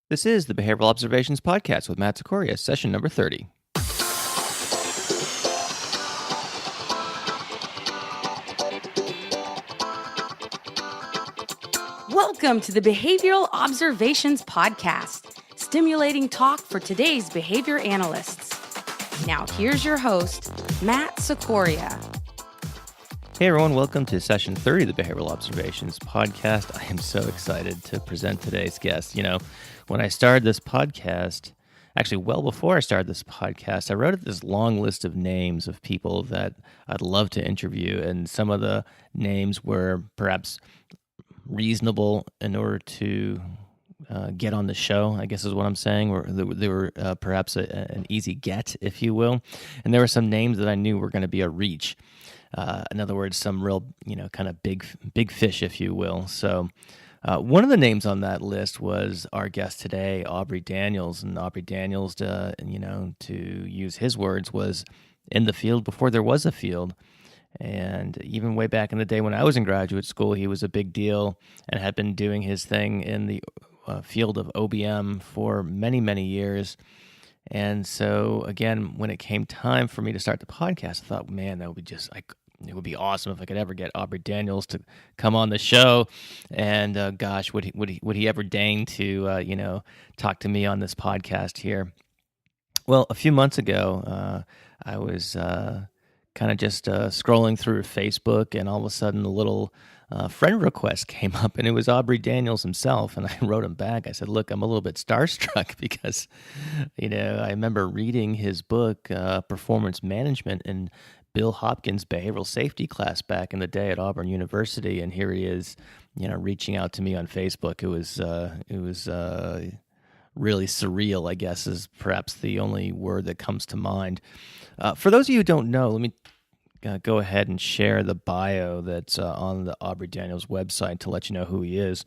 This is the Behavioral Observations Podcast with Matt Sikoria, session number 30. Welcome to the Behavioral Observations Podcast, stimulating talk for today's behavior analysts. Now here's your host, Matt Sikoria. Hey everyone, welcome to session 30 of the Behavioral Observations Podcast. I am so excited to present today's guest. You know, when I started this podcast, actually well before I started this podcast, I wrote this long list of names of people that I'd love to interview, and some of the names were perhaps reasonable in order to get on the show, I guess is what I'm saying, or they were perhaps an easy get, if you will. And there were some names that I knew were going to be a reach. In other words, some real, kind of big fish, if you will. So one of the names on that list was our guest today, Aubrey Daniels. And Aubrey Daniels, to use his words, was in the field before there was a field. And even way back in the day when I was in graduate school, he was a big deal and had been doing his thing in the field of OBM for many, many years. And so, again, when it came time for me to start the podcast, I thought, man, that would be just like, it would be awesome if I could ever get Aubrey Daniels to come on the show. And gosh, would he ever deign to talk to me on this podcast here? Well, a few months ago, I was kind of just scrolling through Facebook, and all of a sudden, a little friend request came up, and it was Aubrey Daniels himself. And I wrote him back. I said, "Look, I'm a little bit starstruck because, I remember reading his book, Performance Management, in Bill Hopkins' behavioral safety class back in the day at Auburn University, and here he is, reaching out to me on Facebook. It was really surreal, I guess, is perhaps the only word that comes to mind. For those of you who don't know, let me go ahead and share the bio that's on the Aubrey Daniels website to let you know who he is.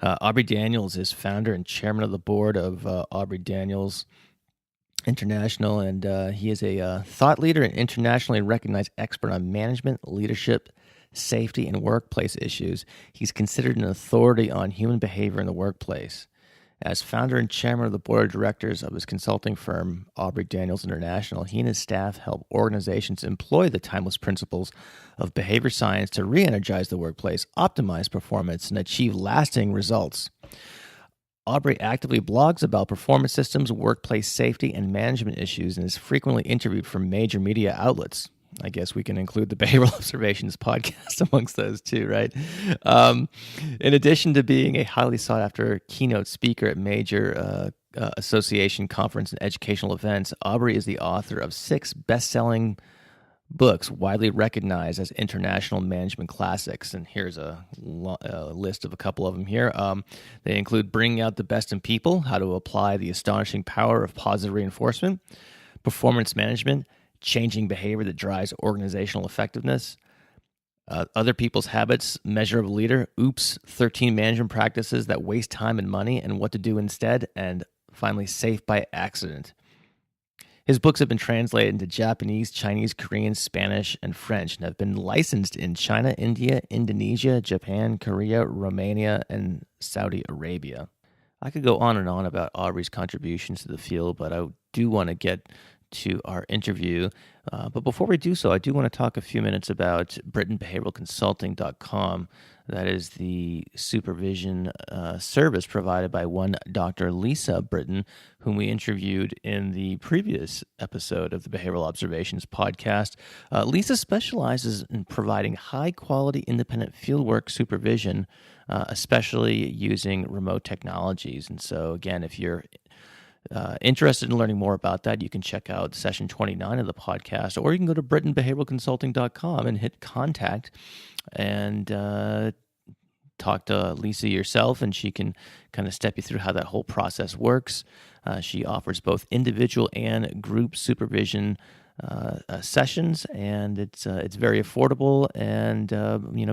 Aubrey Daniels is founder and chairman of the board of Aubrey Daniels International, and he is a thought leader and internationally recognized expert on management, leadership, safety, and workplace issues. He's considered an authority on human behavior in the workplace. As founder and chairman of the board of directors of his consulting firm, Aubrey Daniels International, he and his staff help organizations employ the timeless principles of behavior science to re-energize the workplace, optimize performance, and achieve lasting results. Aubrey actively blogs about performance systems, workplace safety, and management issues, and is frequently interviewed for major media outlets. I guess we can include the Behavioral Observations podcast amongst those too, right? In addition to being a highly sought-after keynote speaker at major association, conference, and educational events, Aubrey is the author of 6 best-selling books widely recognized as international management classics. And here's a list of a couple of them here. They include Bringing Out the Best in People, How to Apply the Astonishing Power of Positive Reinforcement, Performance Management, Changing Behavior That Drives Organizational Effectiveness, Other People's Habits, Measure of a Leader, Oops, 13 Management Practices That Waste Time and Money and What to Do Instead, and finally, Safe by Accident. His books have been translated into Japanese, Chinese, Korean, Spanish, and French, and have been licensed in China, India, Indonesia, Japan, Korea, Romania, and Saudi Arabia. I could go on and on about Aubrey's contributions to the field, but I do want to get to our interview. But before we do so, I do want to talk a few minutes about BrittonBehavioralConsulting.com. That is the supervision service provided by one Dr. Lisa Britton, whom we interviewed in the previous episode of the Behavioral Observations podcast. Lisa specializes in providing high-quality independent fieldwork supervision, especially using remote technologies. And so, again, if you're interested in learning more about that, you can check out session 29 of the podcast, or you can go to BrittonBehavioralConsulting.com and hit contact and talk to Lisa yourself, and she can kind of step you through how that whole process works. She offers both individual and group supervision sessions, and it's very affordable. And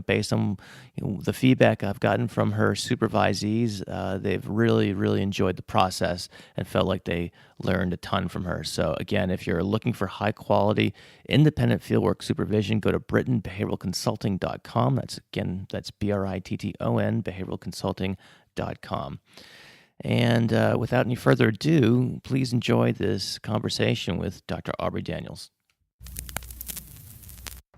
based on the feedback I've gotten from her supervisees, they've really enjoyed the process and felt like they learned a ton from her. So again, if you're looking for high quality independent fieldwork supervision, go to BrittonBehavioralConsulting.com. That's Britton, behavioralconsulting.com. And without any further ado, please enjoy this conversation with Dr. Aubrey Daniels.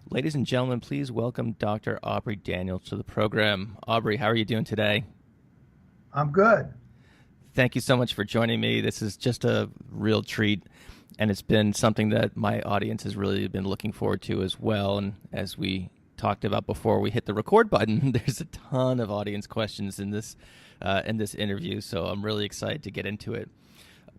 Ladies and gentlemen, please welcome Dr. Aubrey Daniels to the program. Aubrey, how are you doing today? I'm good. Thank you so much for joining me. This is just a real treat, and it's been something that my audience has really been looking forward to as well. And as we talked about before we hit the record button, there's a ton of audience questions in this interview, so I'm really excited to get into it.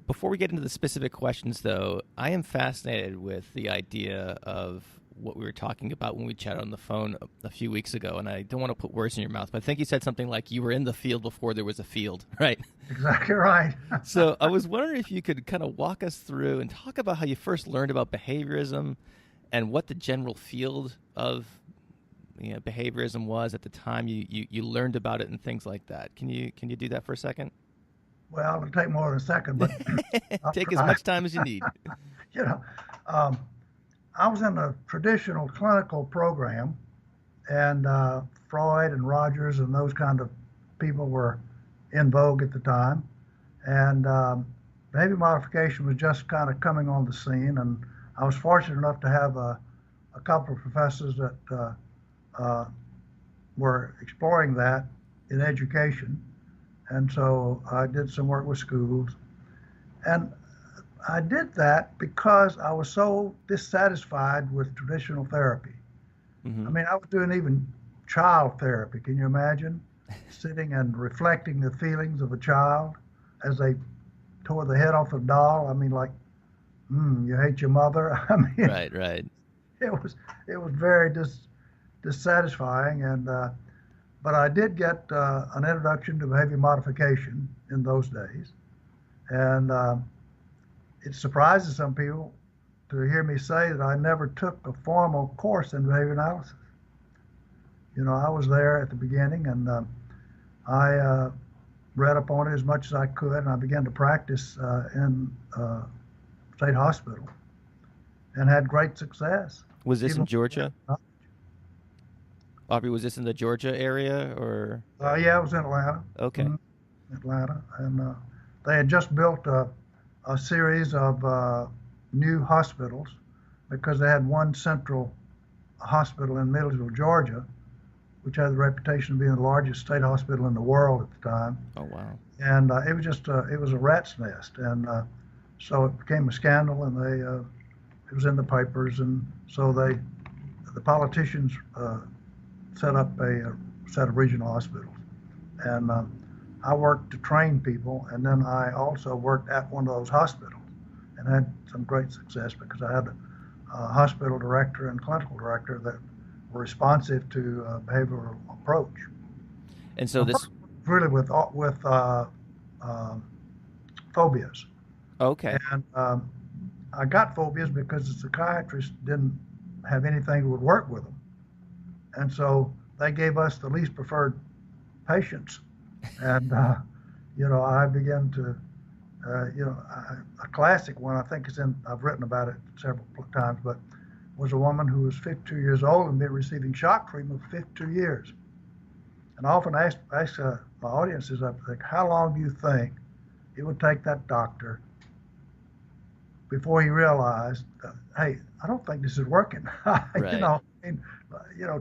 Before we get into the specific questions, though, I am fascinated with the idea of what we were talking about when we chatted on the phone a few weeks ago, and I don't want to put words in your mouth, but I think you said something like you were in the field before there was a field, right? Exactly right. So I was wondering if you could kind of walk us through and talk about how you first learned about behaviorism and what the general field of behaviorism was at the time you learned about it and things like that. Can you do that for a second? Well, it'll take more than a second, but take as much time as you need. I was in a traditional clinical program, and Freud and Rogers and those kind of people were in vogue at the time. And behavior modification was just kind of coming on the scene. And I was fortunate enough to have a couple of professors that were exploring that in education. And so I did some work with schools. And I did that because I was so dissatisfied with traditional therapy. Mm-hmm. I mean, I was doing even child therapy. Can you imagine? Sitting and reflecting the feelings of a child as they tore the head off a doll. I mean, like, you hate your mother. I mean, right. It was very dissatisfying. And but I did get an introduction to behavior modification in those days, and it surprises some people to hear me say that I never took a formal course in behavior analysis. I was there at the beginning, and I read up on it as much as I could, and I began to practice in state hospital and had great success. Was this in Georgia? Aubrey, was this in the Georgia area, or? Yeah, it was in Atlanta. Okay. Mm-hmm. Atlanta, and they had just built a series of new hospitals because they had one central hospital in Middlesville, Georgia, which had the reputation of being the largest state hospital in the world at the time. Oh, wow. And it was just it was a rat's nest, and so it became a scandal, and it was in the papers, and so the politicians set up a set of regional hospitals, and I worked to train people, and then I also worked at one of those hospitals and had some great success because I had a hospital director and clinical director that were responsive to a behavioral approach. And so this really with phobias. Okay. And I got phobias because the psychiatrist didn't have anything that would work with them. And so they gave us the least preferred patients. And, I began to, a classic one, I think I've written about it several times, but was a woman who was 52 years old and been receiving shock treatment for 52 years. And I often ask my audiences, I think, how long do you think it would take that doctor before he realized, hey, I don't think this is working. Right.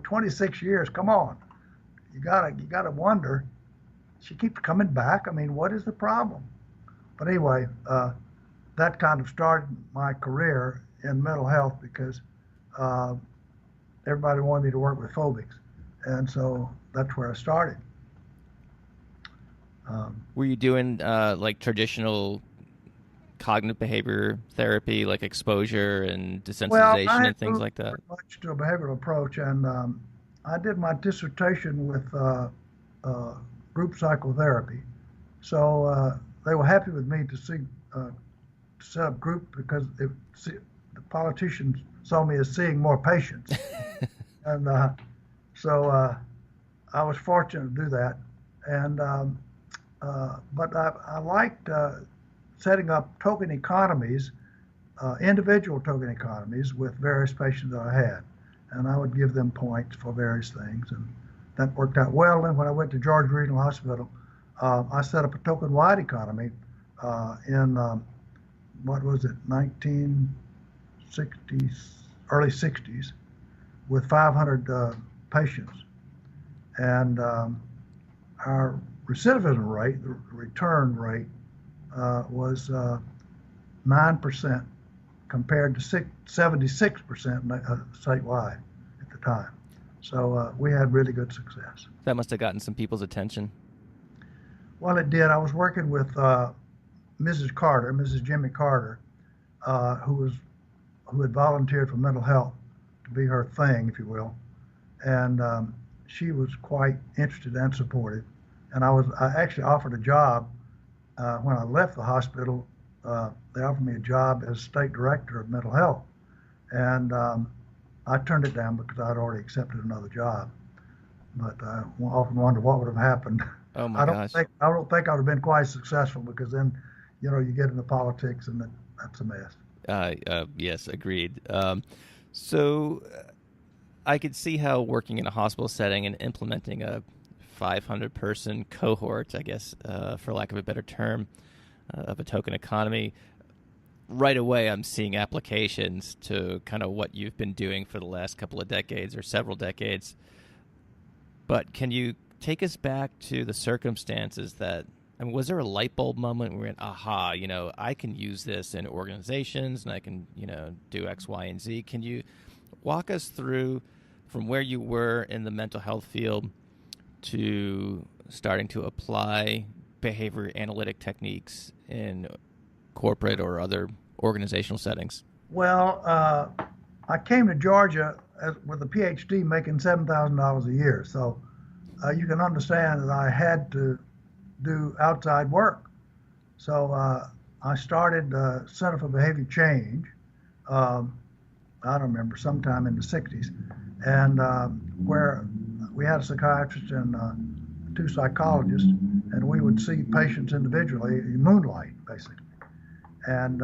26 years, come on. You gotta wonder, she keeps coming back. I mean, what is the problem? But anyway, that kind of started my career in mental health because everybody wanted me to work with phobics. And so that's where I started. Were you doing like traditional cognitive behavior therapy, like exposure and desensitization and things like that? Much to a behavioral approach, and I did my dissertation with group psychotherapy. So they were happy with me to set up group because the politicians saw me as seeing more patients, and so I was fortunate to do that. And but I liked setting up token economies, individual token economies with various patients that I had. And I would give them points for various things. And that worked out well. And when I went to Georgia Regional Hospital, I set up a token-wide economy in what was it, 1960s, early 60s, with 500 patients, and our recidivism rate, the return rate, was 9% compared to 76% statewide at the time. So we had really good success. That must have gotten some people's attention. Well, it did. I was working with Mrs. Carter, Mrs. Jimmy Carter, who had volunteered for mental health to be her thing, if you will, and she was quite interested and supportive. And I actually offered a job when I left the hospital. They offered me a job as state director of mental health, and I turned it down because I'd already accepted another job. But I often wonder what would have happened. Oh my gosh! I don't think I would have been quite successful, because then, you get into politics and that's a mess. Yes, agreed. So I could see how working in a hospital setting and implementing a 500-person cohort, I guess, for lack of a better term, of a token economy, right away I'm seeing applications to kind of what you've been doing for the last couple of decades or several decades. But can you take us back to the circumstances that, was there a light bulb moment where we went, aha, I can use this in organizations and I can, do X, Y, and Z? Can you walk us through from where you were in the mental health field to starting to apply behavior analytic techniques in corporate or other organizational settings? Well, I came to Georgia with a PhD making $7,000 a year. So you can understand that I had to do outside work. So I started the Center for Behavior Change, I don't remember, sometime in the 60s, and where we had a psychiatrist and 2 psychologists, and we would see patients individually in moonlight, basically. And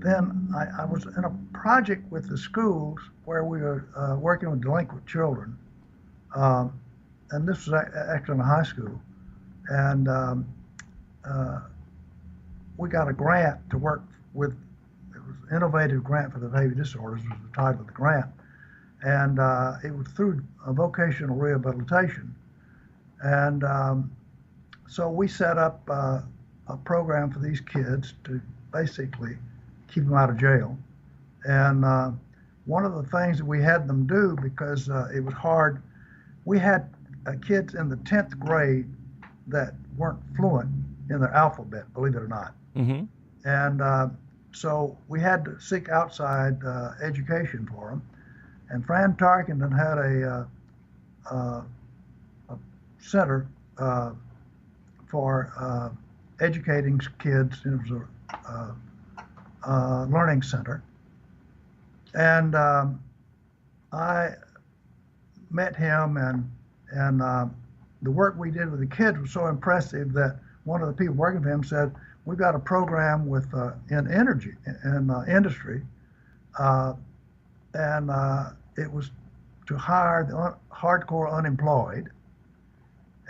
then I was in a project with the schools where we were working with delinquent children, and this was actually in a high school. And we got a grant to work with. It was an innovative grant for the behavior disorders was the title of the grant, and it was through vocational rehabilitation. And so we set up a program for these kids to basically keep them out of jail. And one of the things that we had them do, because it was hard, we had kids in the 10th grade that weren't fluent in their alphabet, believe it or not. Mm-hmm. And so we had to seek outside education for them. And Fran Tarkington had a center for educating kids. It was a learning center. And I met him, and the work we did with the kids was so impressive that one of the people working for him said, "We've got a program with in energy in industry, and it was to hire the hardcore unemployed,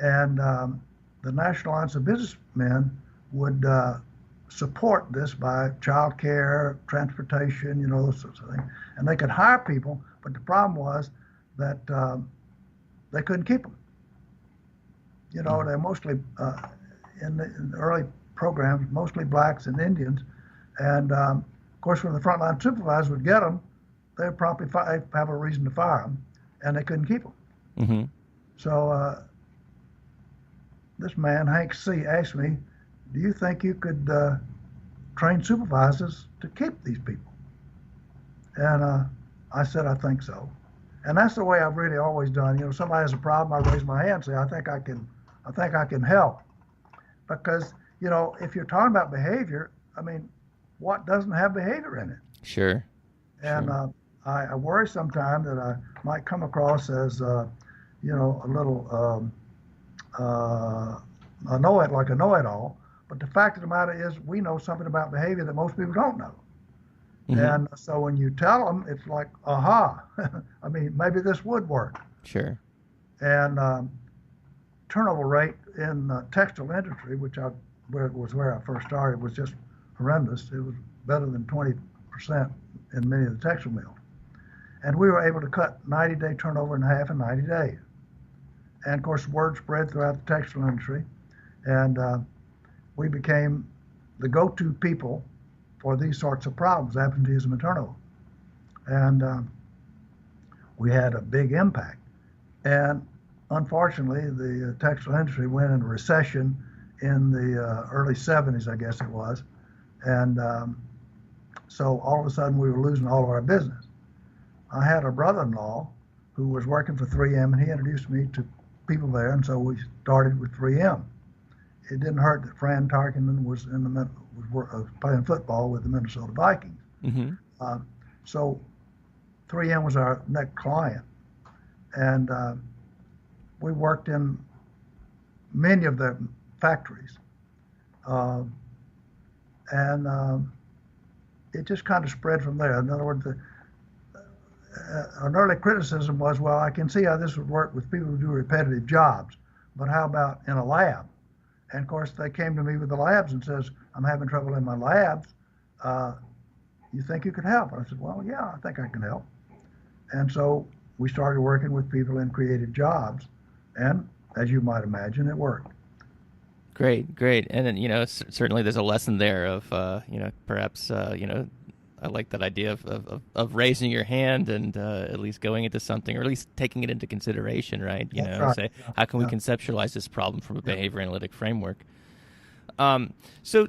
and the National Alliance of Businessmen would support this by child care, transportation, those sorts of things, and they could hire people, but the problem was that they couldn't keep them. They're mostly in the early programs, mostly blacks and Indians, and of course, when the frontline supervisors would get them, they'd probably have a reason to fire them, and they couldn't keep them. Mm-hmm. So this man, Hank C., asked me, "Do you think you could train supervisors to keep these people?" And I said, "I think so." And that's the way I've really always done. Somebody has a problem, I raise my hand and say, I think I can help. Because, if you're talking about behavior, what doesn't have behavior in it? Sure. And I worry sometimes that I might come across as, a little a know-it-all. But the fact of the matter is, we know something about behavior that most people don't know. Mm-hmm. And so when you tell them, it's like, aha, maybe this would work. Sure. And turnover rate in textile industry, where I first started, was just horrendous. It was better than 20% in many of the textile mills. And we were able to cut 90-day turnover in half in 90 days. And of course, word spread throughout the textile industry, and we became the go-to people for these sorts of problems, absenteeism and turnover. And we had a big impact. And unfortunately, the textile industry went into recession in the early 70s, I guess it was. And so all of a sudden, we were losing all of our business. I had a brother-in-law who was working for 3M, and he introduced me to people there, and so we started with 3M. It didn't hurt that Fran Tarkenton was playing football with the Minnesota Vikings. Mm-hmm. So 3M was our next client, and we worked in many of their factories, and it just kind of spread from there. In other words, an early criticism was, well, I can see how this would work with people who do repetitive jobs, but how about in a lab? And of course, they came to me with the labs and says, I'm having trouble in my labs. You think you could help? And I said, well, yeah, I think I can help. And so we started working with people in creative jobs, and as you might imagine, it worked. Great. And then, certainly there's a lesson there of, perhaps, I like that idea of raising your hand and at least going into something, or at least taking it into consideration, right? Right. Say, how can we conceptualize this problem from a behavior analytic framework? So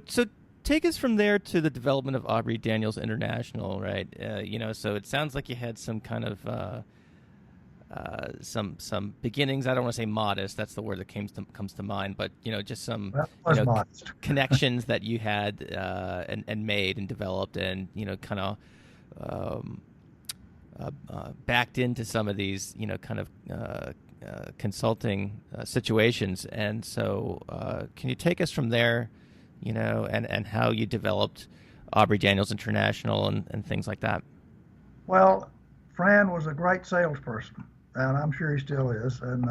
take us from there to the development of Aubrey Daniels International, right? So it sounds like you had some kind of some beginnings. I don't want to say modest. That's the word that comes to mind. But just some connections that you had and made and developed, and kind of backed into some of these kind of consulting situations. And so, can you take us from there? And how you developed Aubrey Daniels International and things like that. Well, Fran was a great salesperson, and I'm sure he still is. And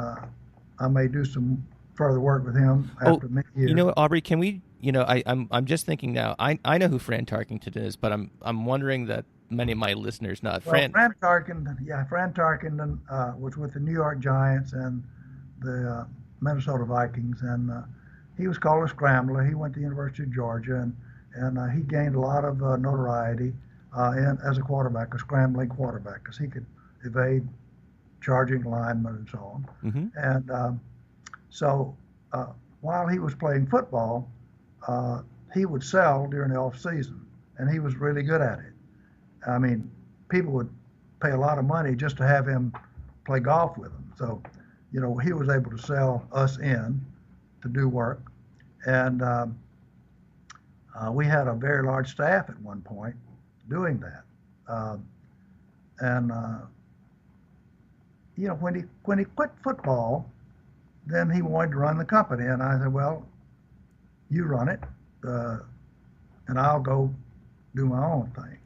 I may do some further work with him after many years. Aubrey, can we? I'm just thinking now. I know who Fran Tarkenton is, but I'm wondering that many of my listeners not. Fran Tarkenton was with the New York Giants and the Minnesota Vikings, and he was called a scrambler. He went to the University of Georgia, and he gained a lot of notoriety as a quarterback, a scrambling quarterback, because he could evade charging linemen and so on. Mm-hmm. And so while he was playing football, he would sell during the off season, and he was really good at it. I mean, people would pay a lot of money just to have him play golf with them. So, he was able to sell us in to do work. And we had a very large staff at one point doing that. When he quit football, then he wanted to run the company. And I said, well, you run it, and I'll go do my own thing.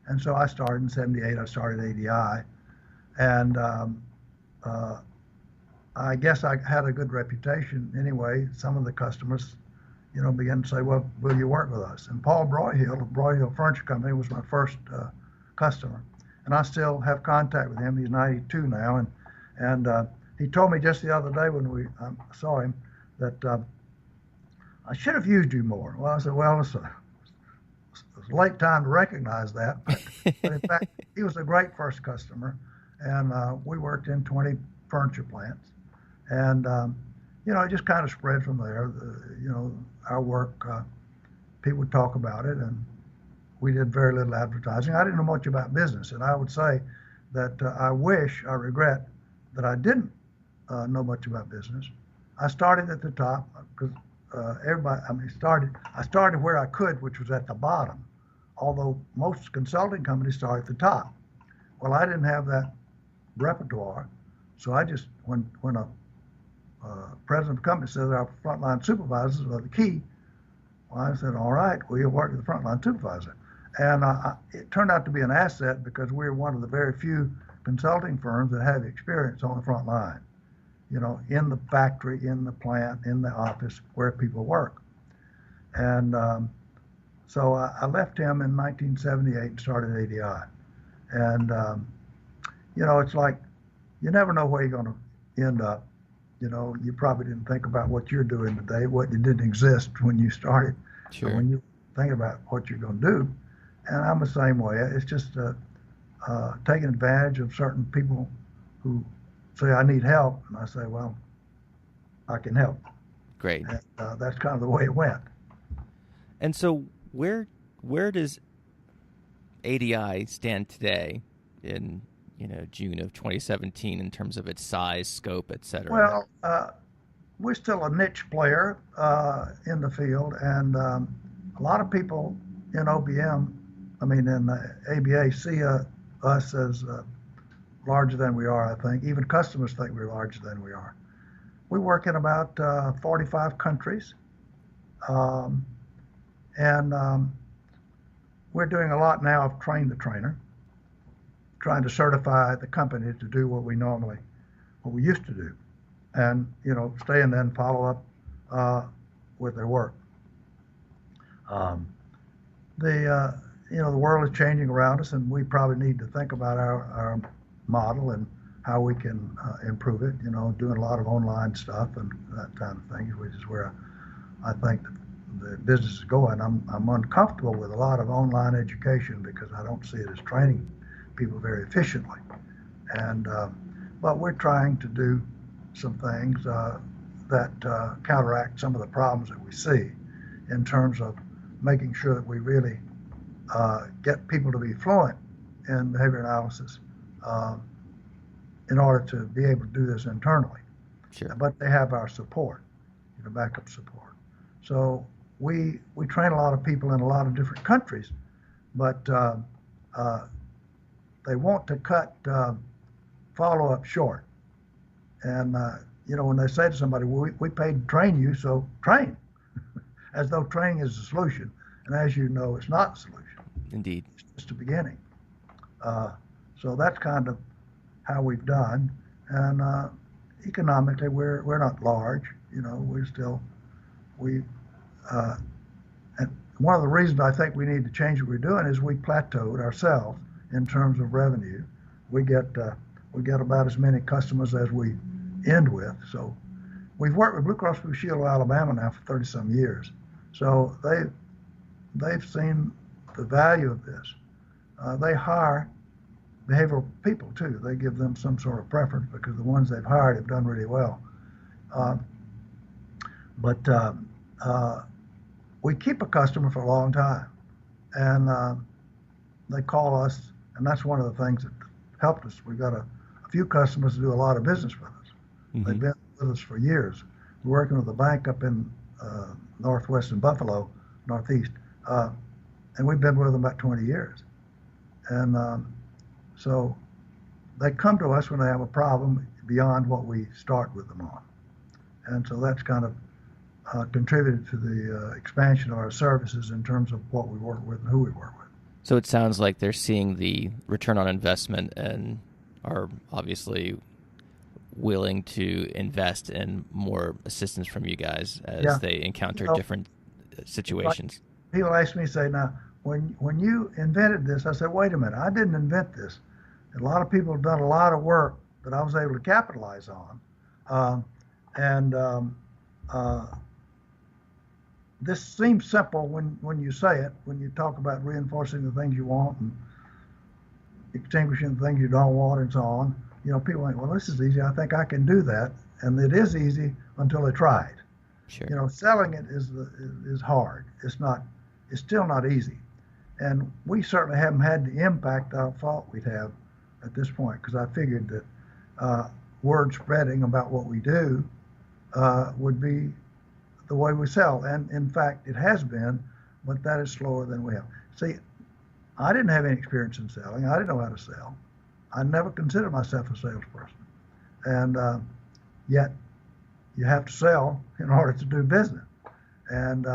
And so I started in 78. I started ADI. And I guess I had a good reputation anyway. Some of the customers, began to say, well, will you work with us? And Paul Broyhill of Broyhill Furniture Company was my first customer. And I still have contact with him. He's 92 now. And he told me just the other day when we saw him that I should have used you more. Well, I said, well, it's a late time to recognize that. But in fact, he was a great first customer. And we worked in 20 furniture plants. And, it just kind of spread from there. Our work, people would talk about it, and we did very little advertising. I didn't know much about business, and I would say that I regret that I didn't know much about business. I started at the top because I started where I could, which was at the bottom, although most consulting companies start at the top. Well, I didn't have that repertoire, so I just, when a president of the company says our frontline supervisors are the key, well, I said, all right, we'll work with the frontline supervisor. And it turned out to be an asset because we were one of the very few consulting firms that had experience on the front line. in the factory, in the plant, in the office where people work. And so I left him in 1978 and started ADI. And, it's like you never know where you're going to end up. You probably didn't think about what you're doing today, what didn't exist when you started. Sure. So when you think about what you're going to do, and I'm the same way. It's just taking advantage of certain people who say, I need help. And I say, well, I can help. Great. And that's kind of the way it went. And so where does ADI stand today in June of 2017 in terms of its size, scope, et cetera? Well, we're still a niche player in the field, and a lot of people in OBM, in the ABA, see us as larger than we are, I think. Even customers think we're larger than we are. We work in about 45 countries, and we're doing a lot now of train the trainer, trying to certify the company to do what we used to do, and stay and then follow up with their work. The world is changing around us, and we probably need to think about our model and how we can improve it. Doing a lot of online stuff and that kind of thing, which is where I think the business is going. I'm uncomfortable with a lot of online education because I don't see it as training people very efficiently. And but we're trying to do some things that counteract some of the problems that we see in terms of making sure that we really get people to be fluent in behavior analysis in order to be able to do this internally. Sure. But they have our support, backup support. So we train a lot of people in a lot of different countries, but they want to cut follow-up short. And, when they say to somebody, well, we paid to train you, so train, as though training is the solution. And as you know, it's not the solution. Indeed. It's just the beginning. So that's kind of how we've done. And economically, we're not large. And one of the reasons I think we need to change what we're doing is we plateaued ourselves in terms of revenue. We get about as many customers as we end with. So we've worked with Blue Cross Blue Shield of Alabama now for 30 some years. So they've seen the value of this. They hire behavioral people too. They give them some sort of preference because the ones they've hired have done really well. But we keep a customer for a long time, and they call us, and that's one of the things that helped us. We've got a few customers who do a lot of business with us. Mm-hmm. They've been with us for years. We're working with a bank up in northwestern Buffalo, northeast, and we've been with them about 20 years. And so they come to us when they have a problem beyond what we start with them on. And so that's kind of contributed to the expansion of our services in terms of what we work with and who we work with. So it sounds like they're seeing the return on investment and are obviously willing to invest in more assistance from you guys as they encounter different situations. Like people ask me, say, now, when you invented this, I said, wait a minute, I didn't invent this. A lot of people have done a lot of work that I was able to capitalize on. This seems simple when you say it, when you talk about reinforcing the things you want and extinguishing the things you don't want and so on. People think, well, this is easy. I think I can do that. And it is easy until they try it. Sure. Selling it is hard. It's still not easy. And we certainly haven't had the impact I thought we'd have at this point, because I figured that word spreading about what we do would be the way we sell. And in fact, it has been, but that is slower than we have. See, I didn't have any experience in selling. I didn't know how to sell. I never considered myself a salesperson. And yet you have to sell in order to do business. And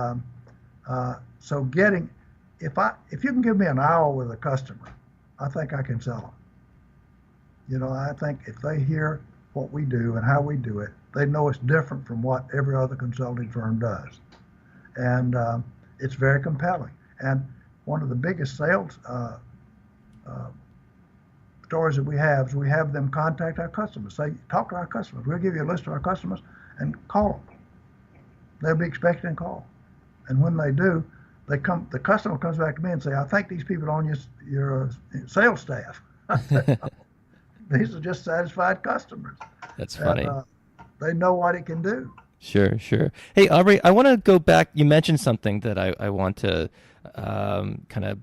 so if you can give me an hour with a customer, I think I can sell them. I think if they hear what we do and how we do it, they know it's different from what every other consulting firm does. And it's very compelling. And one of the biggest sales stories that we have is we have them contact our customers. Say, talk to our customers. We'll give you a list of our customers and call them. They'll be expecting a call. And when they do, the customer comes back to me and say, I think these people on your sales staff. I said, no, these are just satisfied customers. That's funny. And, they know what it can do. Sure, sure. Hey, Aubrey, I want to go back. You mentioned something that I want to kind of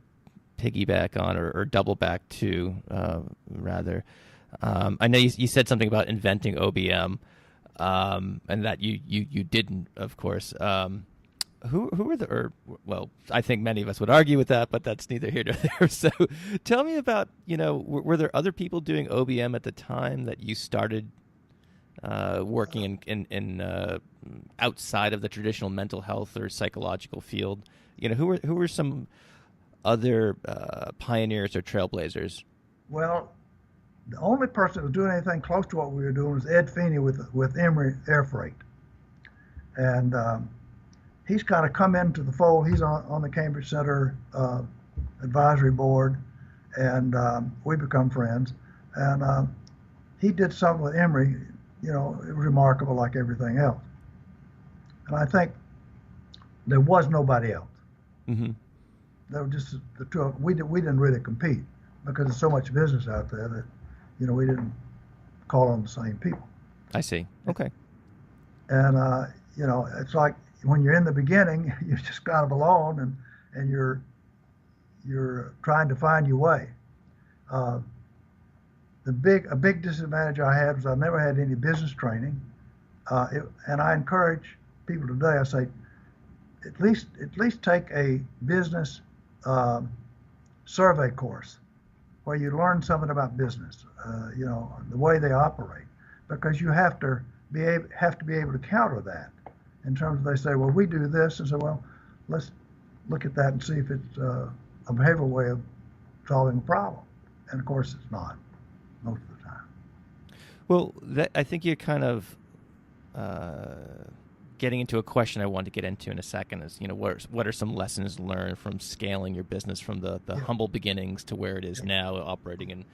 piggyback on or double back to, rather. I know you said something about inventing OBM, and that you didn't, of course. Who were well, I think many of us would argue with that, but that's neither here nor there. So tell me about, were there other people doing OBM at the time that you started working in outside of the traditional mental health or psychological field? Who were some other pioneers or trailblazers? Well, the only person that was doing anything close to what we were doing was Ed Feeney with Emory Air Freight. And he's kind of come into the fold. He's on the Cambridge Center advisory board, and we become friends. And he did something with Emory, it was remarkable like everything else. And I think there was nobody else. Mm-hmm. They were just the two. We didn't really compete because there's so much business out there that, we didn't call on the same people. I see. Okay. And, it's like when you're in the beginning, you're just kind of alone and you're trying to find your way. A big disadvantage I had was I never had any business training. And I encourage people today, I say, at least take a business survey course where you learn something about business, the way they operate, because you have to be able to counter that in terms of they say, well, we do this, and say, well, let's look at that and see if it's a behavioral way of solving a problem. And of course, it's not most of the time. Well, I think you're kind of getting into a question I want to get into in a second is, what are some lessons learned from scaling your business from the humble beginnings to where it is now, operating in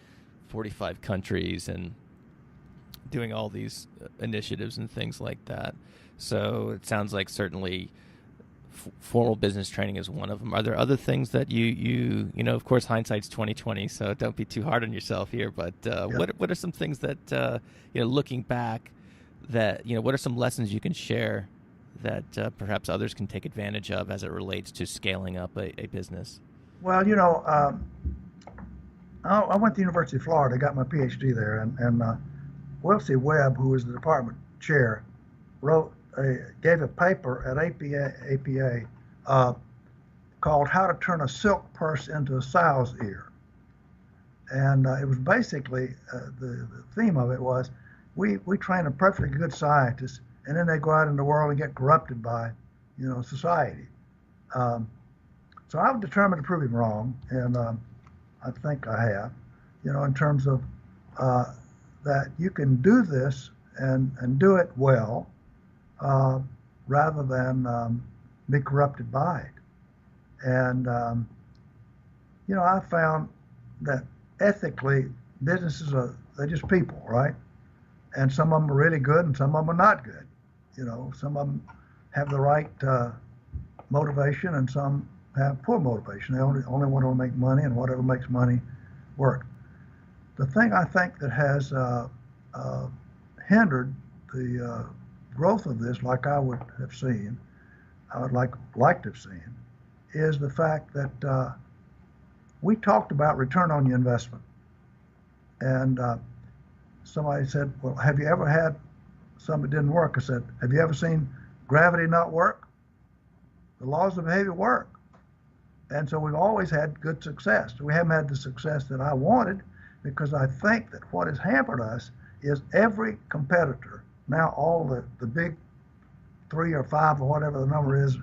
45 countries and doing all these initiatives and things like that. So it sounds like certainly formal business training is one of them. Are there other things that you of course, hindsight's 20/20, so don't be too hard on yourself here, but what are some things that, looking back, that, what are some lessons you can share that perhaps others can take advantage of as it relates to scaling up a business? Well, I went to the University of Florida, got my PhD there, and Wilsey Webb, who was the department chair, gave a paper at APA called How to Turn a Silk Purse into a Sow's Ear. And it was basically, the theme of it was, we train a perfectly good scientist, and then they go out in the world and get corrupted by, society. So I was determined to prove him wrong, and I think I have, in terms of that you can do this and do it well, rather than be corrupted by it. And, I found that ethically, businesses they're just people, right? And some of them are really good and some of them are not good. Some of them have the right motivation and some have poor motivation. They only want to make money, and whatever makes money work. The thing I think that has hindered the growth of this, like I would have seen, I would like to have seen, is the fact that we talked about return on your investment. And somebody said, well, have you ever had something that didn't work? I said, have you ever seen gravity not work? The laws of behavior work. And so we've always had good success. We haven't had the success that I wanted, because I think that what has hampered us is every competitor, now all the big 3 or 5 or whatever the number is,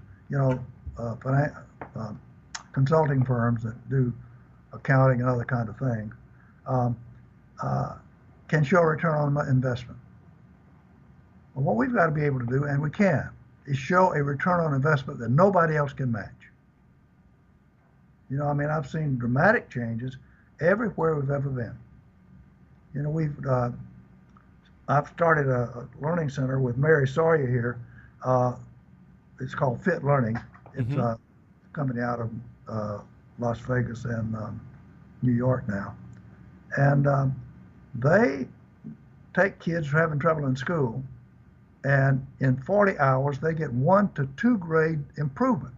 consulting firms that do accounting and other kind of things, can show a return on investment. Well, what we've got to be able to do, and we can, is show a return on investment that nobody else can match. I mean, I've seen dramatic changes everywhere we've ever been. I've started a learning center with Mary Sawyer here. It's called Fit Learning. It's a company out of Las Vegas and New York now. And they take kids who are having trouble in school, and in 40 hours, they get 1 to 2 grade improvement.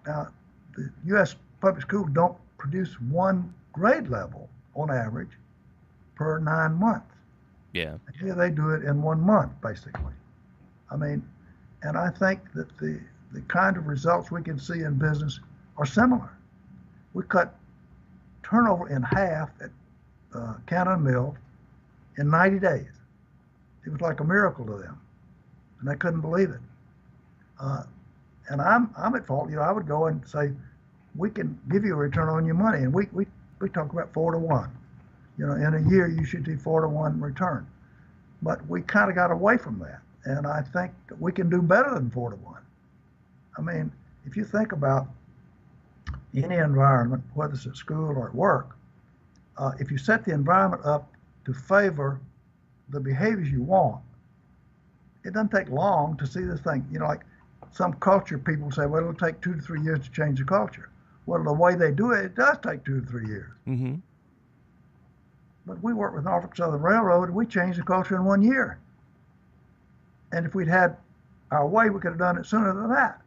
Now, the U.S. public schools don't produce 1 grade level on average per 9 months. Yeah. And here they do it in 1 month, basically. I mean, and I think that the kind of results we can see in business are similar. We cut turnover in half at Cannon Mill in 90 days. It was like a miracle to them, and they couldn't believe it. And I'm at fault. I would go and say, we can give you a return on your money, and we talk about 4 to 1. In a year you should do 4 to 1 return. But we kind of got away from that, and I think that we can do better than 4 to 1. I mean, if you think about any environment, whether it's at school or at work, if you set the environment up to favor the behaviors you want, it doesn't take long to see this thing. Like some culture people say, well, it'll take 2 to 3 years to change the culture. Well, the way they do it, it does take 2 to 3 years. Mm-hmm. But we worked with Norfolk Southern Railroad, and we changed the culture in 1 year. And if we'd had our way, we could have done it sooner than that.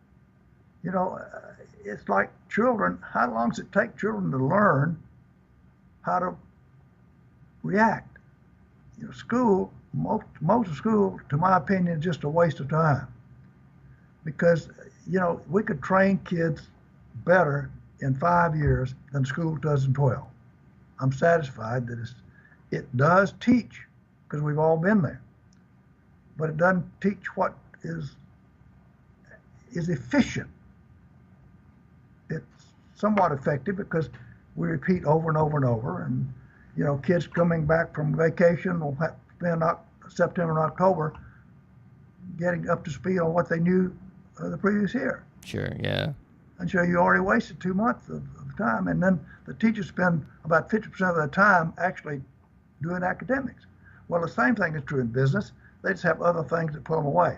It's like children. How long does it take children to learn how to react? School, most of school, to my opinion, is just a waste of time. Because, we could train kids better in 5 years than school does in 12. I'm satisfied that it does teach, because we've all been there. But it doesn't teach what is efficient. It's somewhat effective because we repeat over and over and over. And, kids coming back from vacation will spend September and October getting up to speed on what they knew the previous year. Sure, yeah. And so you already wasted 2 months of time. And then the teachers spend about 50% of their time actually doing academics. Well, the same thing is true in business. They just have other things that pull them away.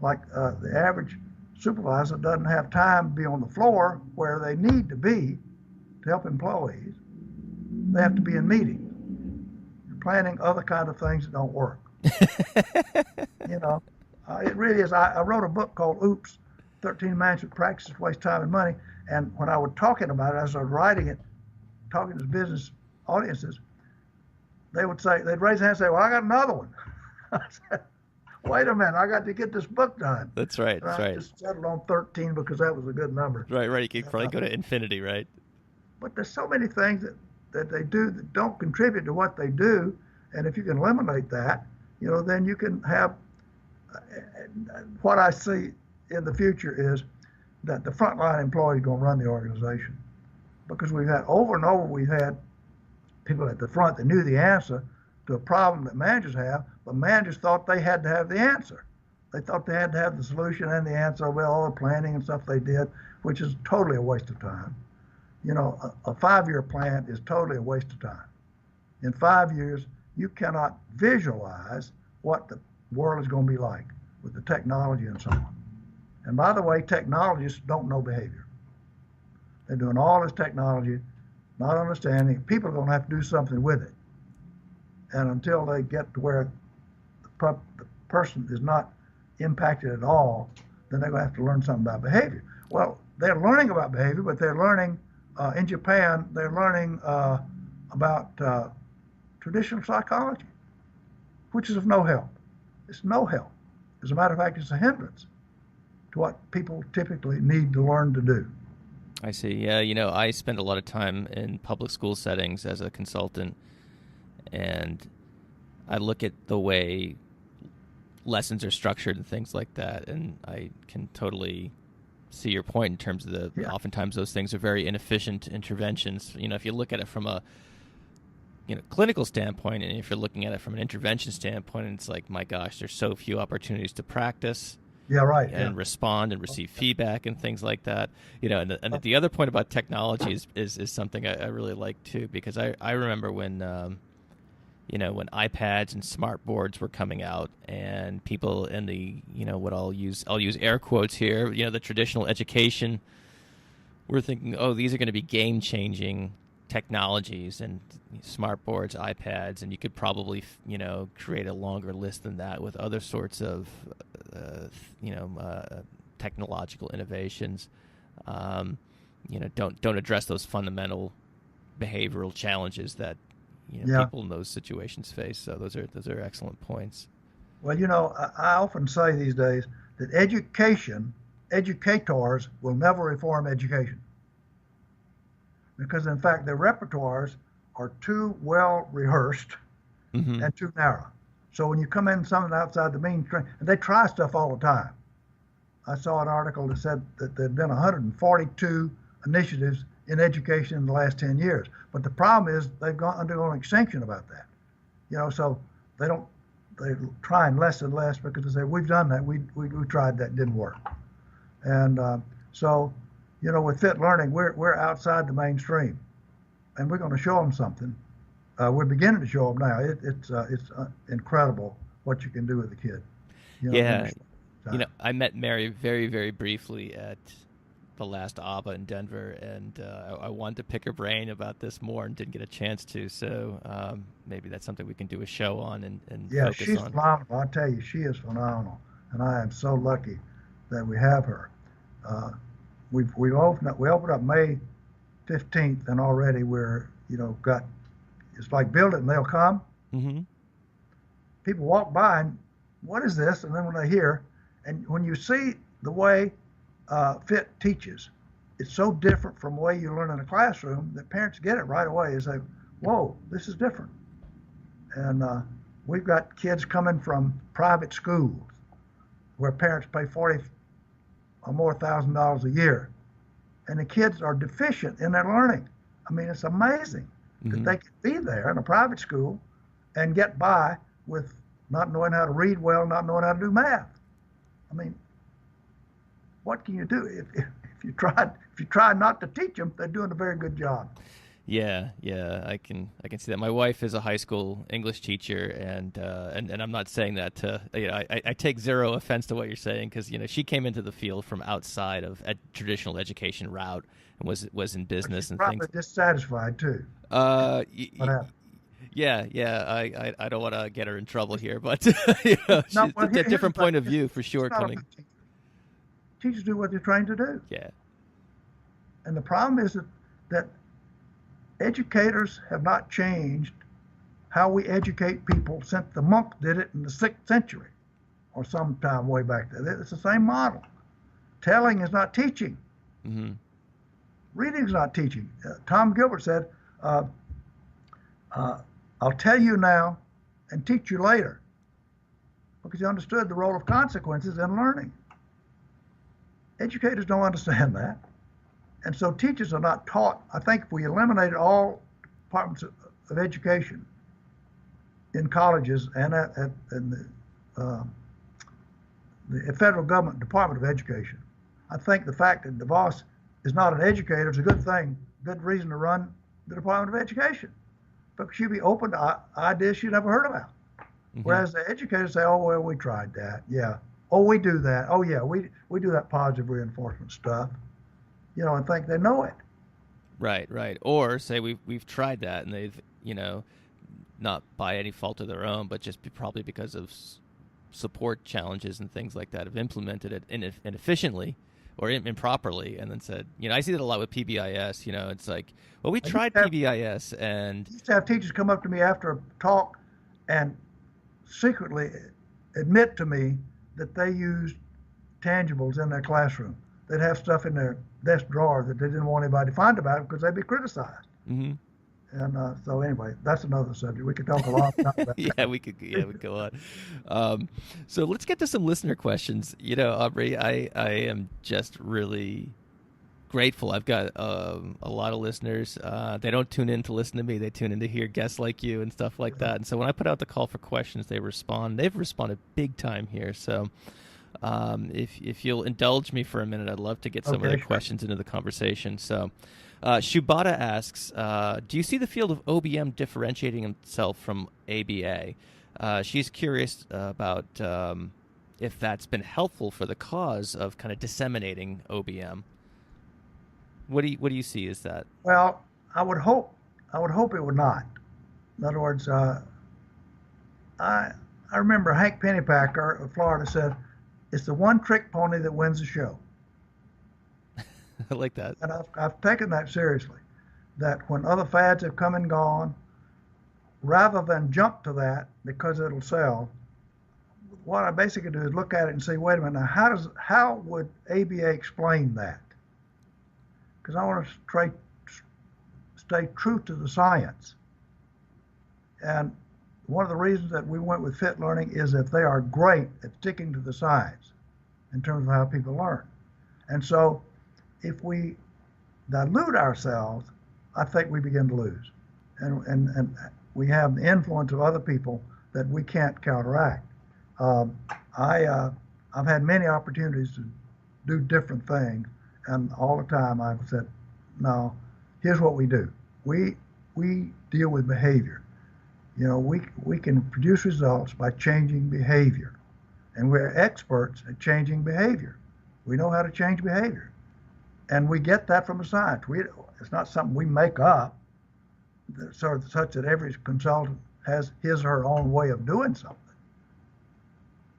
Like the average supervisor doesn't have time to be on the floor where they need to be to help employees. They have to be in meetings, planning other kind of things that don't work. It really is. I wrote a book called Oops, 13 Management Practices Waste Time and Money. And when I was talking about it, as I was writing it, talking to business audiences, they'd raise their hand and say, well, I got another one. I said, wait a minute, I got to get this book done. That's right. And I just settled on 13 because that was a good number. Right. You could probably go to infinity, right? But there's so many things that they do that don't contribute to what they do. And if you can eliminate that, then you can have what I see in the future is that the frontline employee is going to run the organization. Because we've had over and over, we've had people at the front that knew the answer to a problem that managers have, but managers thought they had to have the answer. They thought they had to have the solution and the answer with all the planning and stuff they did, which is totally a waste of time. A 5-year plan is totally a waste of time. In 5 years, you cannot visualize what the world is going to be like with the technology and so on. And by the way, technologists don't know behavior. They're doing all this technology, not understanding. People are going to have to do something with it. And until they get to where the person is not impacted at all, then they're going to have to learn something about behavior. Well, they're learning about behavior, but they're learning, in Japan, they're learning about traditional psychology, which is of no help. It's no help. As a matter of fact, it's a hindrance to what people typically need to learn to do. I see. Yeah, I spend a lot of time in public school settings as a consultant, and I look at the way lessons are structured and things like that, and I can totally see your point in terms of oftentimes those things are very inefficient interventions. If you look at it from a clinical standpoint, and if you're looking at it from an intervention standpoint, it's like, my gosh, there's so few opportunities to practice. Yeah, right. And respond and receive feedback and things like that. And the other point about technology is something I really like too, because I remember when when iPads and smart boards were coming out, and people in the what I'll use air quotes here, the traditional education, we're thinking, oh, these are going to be game changing technologies and smart boards, iPads, and you could probably create a longer list than that with other sorts of technological innovations. Don't address those fundamental behavioral challenges that people in those situations face. So those are excellent points. Well, I often say these days that educators will never reform education. Because in fact, their repertoires are too well rehearsed and too narrow. So when you come in something outside the mainstream, and they try stuff all the time. I saw an article that said that there had been 142 initiatives in education in the last 10 years. But the problem is they've undergone extinction about that. So they're trying less and less because they say, we've done that, we tried that, didn't work. And with fit learning, we're outside the mainstream, and we're going to show them something. We're beginning to show them now. It's incredible what you can do with a kid. I met Mary very, very briefly at the last ABA in Denver, and I wanted to pick her brain about this more and didn't get a chance to. So maybe that's something we can do a show on and focus on. She's phenomenal. I tell you, she is phenomenal, and I am so lucky that we have her. We opened up May 15th, and already we're it's like build it and they'll come. Mm-hmm. People walk by and what is this? And then when they hear, and when you see the way Fit teaches, it's so different from the way you learn in a classroom that parents get it right away and say, whoa, this is different. And we've got kids coming from private schools where parents pay $40,000 or more a year, and the kids are deficient in their learning. I mean, it's amazing that they can be there in a private school and get by with not knowing how to read well, not knowing how to do math. I mean, what can you do if you try not to teach them? They're doing a very good job. Yeah, I can see that. My wife is a high school English teacher, and I'm not saying that to I take zero offense to what you're saying, because she came into the field from outside of a traditional education route and was in business and probably things. Dissatisfied too. Yeah. I don't want to get her in trouble here, but she's a different point of view for sure. Teachers do what they're trained to do. Yeah. And the problem is that educators have not changed how we educate people since the monk did it in the 6th century or sometime way back there. It's the same model. Telling is not teaching. Mm-hmm. Reading is not teaching. Tom Gilbert said, I'll tell you now and teach you later, because he understood the role of consequences in learning. Educators don't understand that. And so teachers are not taught. I think if we eliminated all departments of education in colleges and in the federal government Department of Education, I think the fact that DeVos is not an educator is a good thing, good reason to run the Department of Education, because she'd be open to ideas she'd never heard about. Mm-hmm. Whereas the educators say, oh, well, we tried that. Yeah. Oh, we do that. Oh, yeah, we do that positive reinforcement stuff. And think they know it. Right. Or say we've tried that, and they've, not by any fault of their own, but just probably because of support challenges and things like that, have implemented it inefficiently or improperly, and then said, I see that a lot with PBIS. It's like, well, we tried PBIS, and I used to have teachers come up to me after a talk and secretly admit to me that they used tangibles in their classroom. They'd have stuff in their desk drawer that they didn't want anybody to find about it because they'd be criticized. Mm-hmm. And so anyway, that's another subject. We could talk a lot about that. we could go on. So let's get to some listener questions. Aubrey, I am just really grateful. I've got a lot of listeners. They don't tune in to listen to me. They tune in to hear guests like you and stuff like that. And so when I put out the call for questions, they respond. They've responded big time here. So if you'll indulge me for a minute, I'd love to get some of the questions into the conversation. So Shubhata asks, do you see the field of OBM differentiating itself from ABA? She's curious about if that's been helpful for the cause of kind of disseminating OBM. What do you see as that? Well, I would hope it would not. In other words, I remember Hank Pennypacker of Florida said, "It's the one trick pony that wins the show." I like that. And I've taken that seriously. That when other fads have come and gone, rather than jump to that because it'll sell, what I basically do is look at it and say, wait a minute, now how would ABA explain that? Because I want to stay true to the science. And one of the reasons that we went with fit learning is that they are great at sticking to the science in terms of how people learn. And so if we dilute ourselves, I think we begin to lose. And we have the influence of other people that we can't counteract. I've had many opportunities to do different things, and all the time I've said, no, here's what we do. We deal with behavior. You know, we can produce results by changing behavior, and we're experts at changing behavior. We know how to change behavior, and we get that from the science. It's not something we make up, such that every consultant has his or her own way of doing something.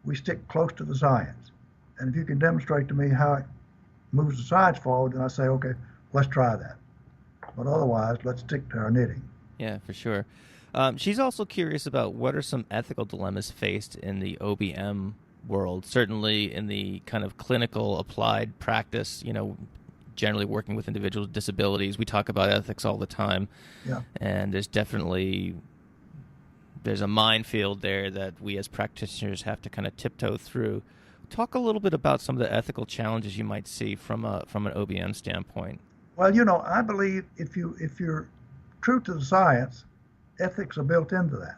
We stick close to the science, and if you can demonstrate to me how it moves the science forward, then I say, okay, let's try that. But otherwise, let's stick to our knitting. Yeah, for sure. She's also curious about what are some ethical dilemmas faced in the OBM world, certainly in the kind of clinical applied practice, you know, generally working with individuals with disabilities. We talk about ethics all the time. Yeah. And there's a minefield there that we as practitioners have to kind of tiptoe through. Talk a little bit about some of the ethical challenges you might see from an OBM standpoint. Well, you know, I believe if you're true to the science, ethics are built into that.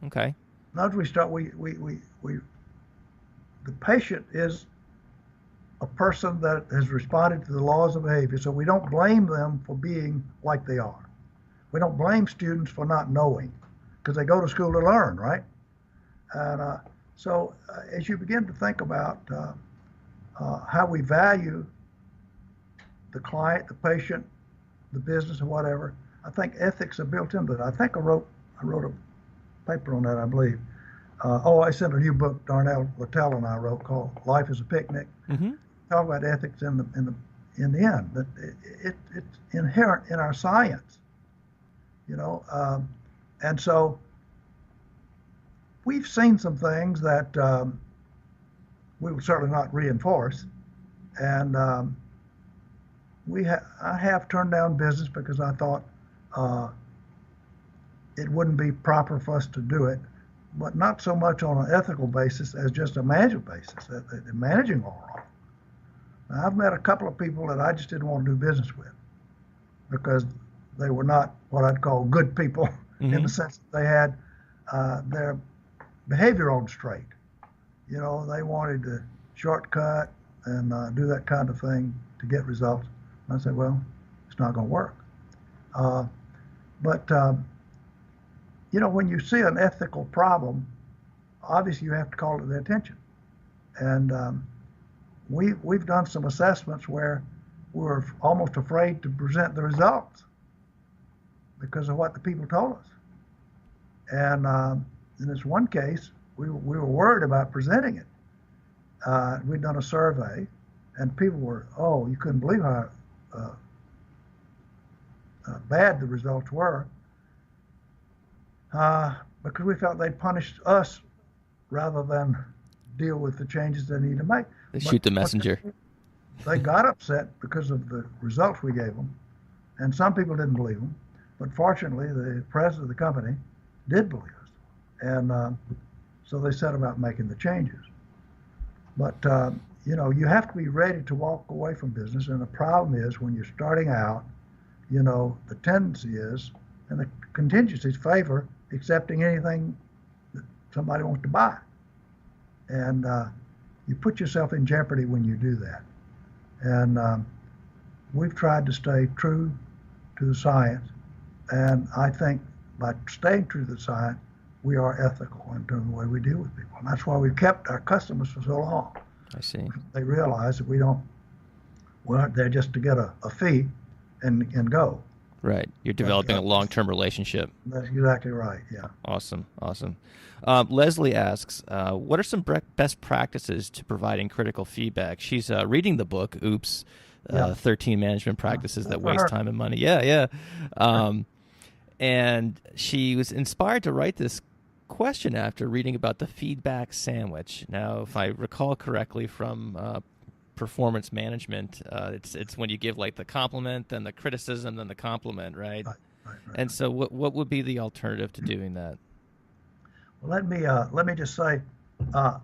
Okay. Now as we start, the patient is a person that has responded to the laws of behavior, so we don't blame them for being like they are. We don't blame students for not knowing, because they go to school to learn, right? And so as you begin to think about how we value the client, the patient, the business, or whatever, I think ethics are built into it. I think I wrote a paper on that, I believe. I sent a new book Darnell Littell and I wrote called "Life is a Picnic." Mm-hmm. Talk about ethics in the end. That it's inherent in our science, you know. And so we've seen some things that we will certainly not reinforce, and I have turned down business because I thought it wouldn't be proper for us to do it, but not so much on an ethical basis as just a management basis, that managing all wrong. Now, I've met a couple of people that I just didn't want to do business with because they were not what I'd call good people, mm-hmm. in the sense that they had their behavior on straight. You know, they wanted to shortcut and do that kind of thing to get results. And I said, well, it's not going to work. But you know, when you see an ethical problem, obviously you have to call it the attention. And we've done some assessments where we're almost afraid to present the results because of what the people told us. And in this one case, we were worried about presenting it. We'd done a survey, and people were, you couldn't believe how bad the results were, because we felt they'd punished us rather than deal with the changes they need to make. They shoot the messenger. They got upset because of the results we gave them, and some people didn't believe them. But fortunately, the president of the company did believe us, and so they set about making the changes. But you have to be ready to walk away from business. And the problem is when you're starting out, the tendency is, and the contingencies favor accepting anything that somebody wants to buy. And you put yourself in jeopardy when you do that. And we've tried to stay true to the science. And I think by staying true to the science, we are ethical in terms of the way we deal with people. And that's why we've kept our customers for so long. I see. They realize that we're not there just to get a fee and go. Right. You're developing a long-term relationship. That's exactly right, yeah. Awesome. Leslie asks, what are some best practices to providing critical feedback? She's reading the book, Oops, 13 Management Practices That Waste Time and Money. Yeah. And she was inspired to write this question after reading about the feedback sandwich. Now, if I recall correctly from performance management, it's when you give like the compliment, then the criticism, then the compliment, right? Right. And so what would be the alternative to doing that? Well, let me just say, I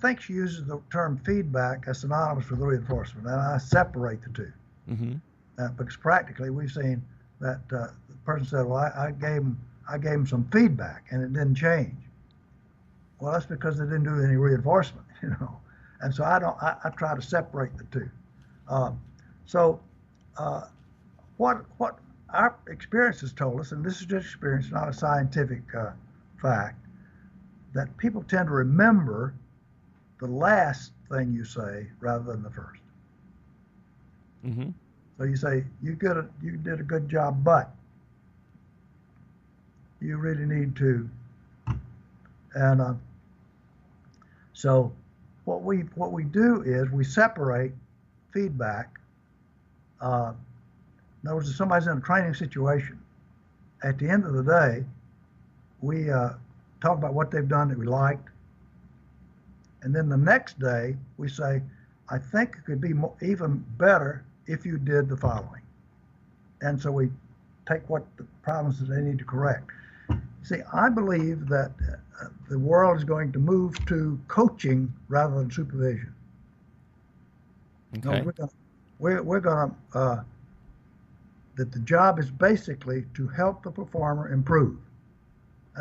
think she uses the term feedback as synonymous with reinforcement, and I separate the two. Mm-hmm. Because practically we've seen that the person said, well, I gave him some feedback and it didn't change. Well, that's because they didn't do any reinforcement, And so I try to separate the two. What our experience has told us, and this is just experience, not a scientific fact, that people tend to remember the last thing you say rather than the first. Mm-hmm. So you say, you did a good job, but you really need to. And so what we do is we separate feedback. In other words, if somebody's in a training situation, at the end of the day, we talk about what they've done that we liked. And then the next day, we say, I think it could be even better if you did the following. And so we take what the problems that they need to correct. See, I believe that the world is going to move to coaching rather than supervision. Okay. No, we're going to, that the job is basically to help the performer improve,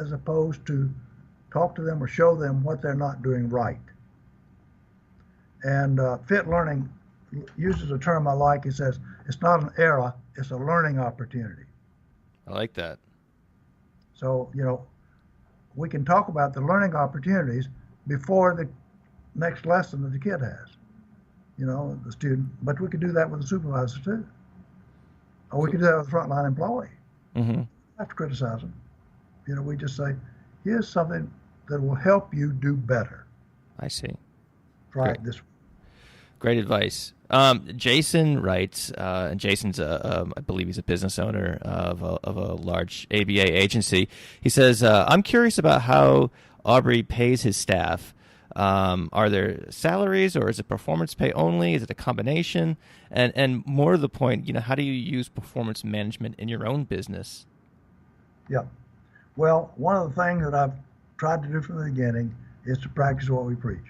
as opposed to talk to them or show them what they're not doing right. And fit learning uses a term I like. It says, it's not an era, it's a learning opportunity. I like that. So, we can talk about the learning opportunities before the next lesson that the kid has, the student. But we could do that with the supervisor too. Or we could do that with a frontline employee. Mm-hmm. I have to criticize them. We just say, here's something that will help you do better. I see. Try it this way. Great advice. Jason writes, and Jason's I believe he's a business owner of a large ABA agency. He says, I'm curious about how Aubrey pays his staff. Are there salaries, or is it performance pay only? Is it a combination? And more to the point, how do you use performance management in your own business? Yeah. Well, one of the things that I've tried to do from the beginning is to practice what we preach.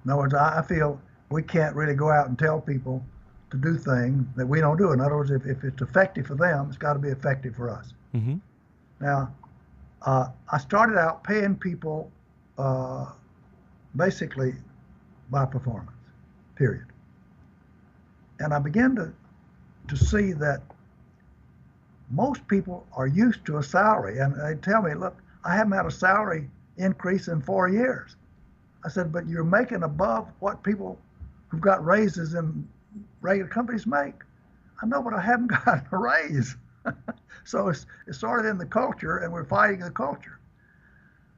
In other words, I feel we can't really go out and tell people to do things that we don't do. In other words, if it's effective for them, it's got to be effective for us. Mm-hmm. Now, I started out paying people basically by performance, period. And I began to see that most people are used to a salary. And they tell me, look, I haven't had a salary increase in 4 years. I said, but you're making above what people who've got raises in regular companies make. I know, but I haven't gotten a raise. So it's sort of in the culture, and we're fighting the culture.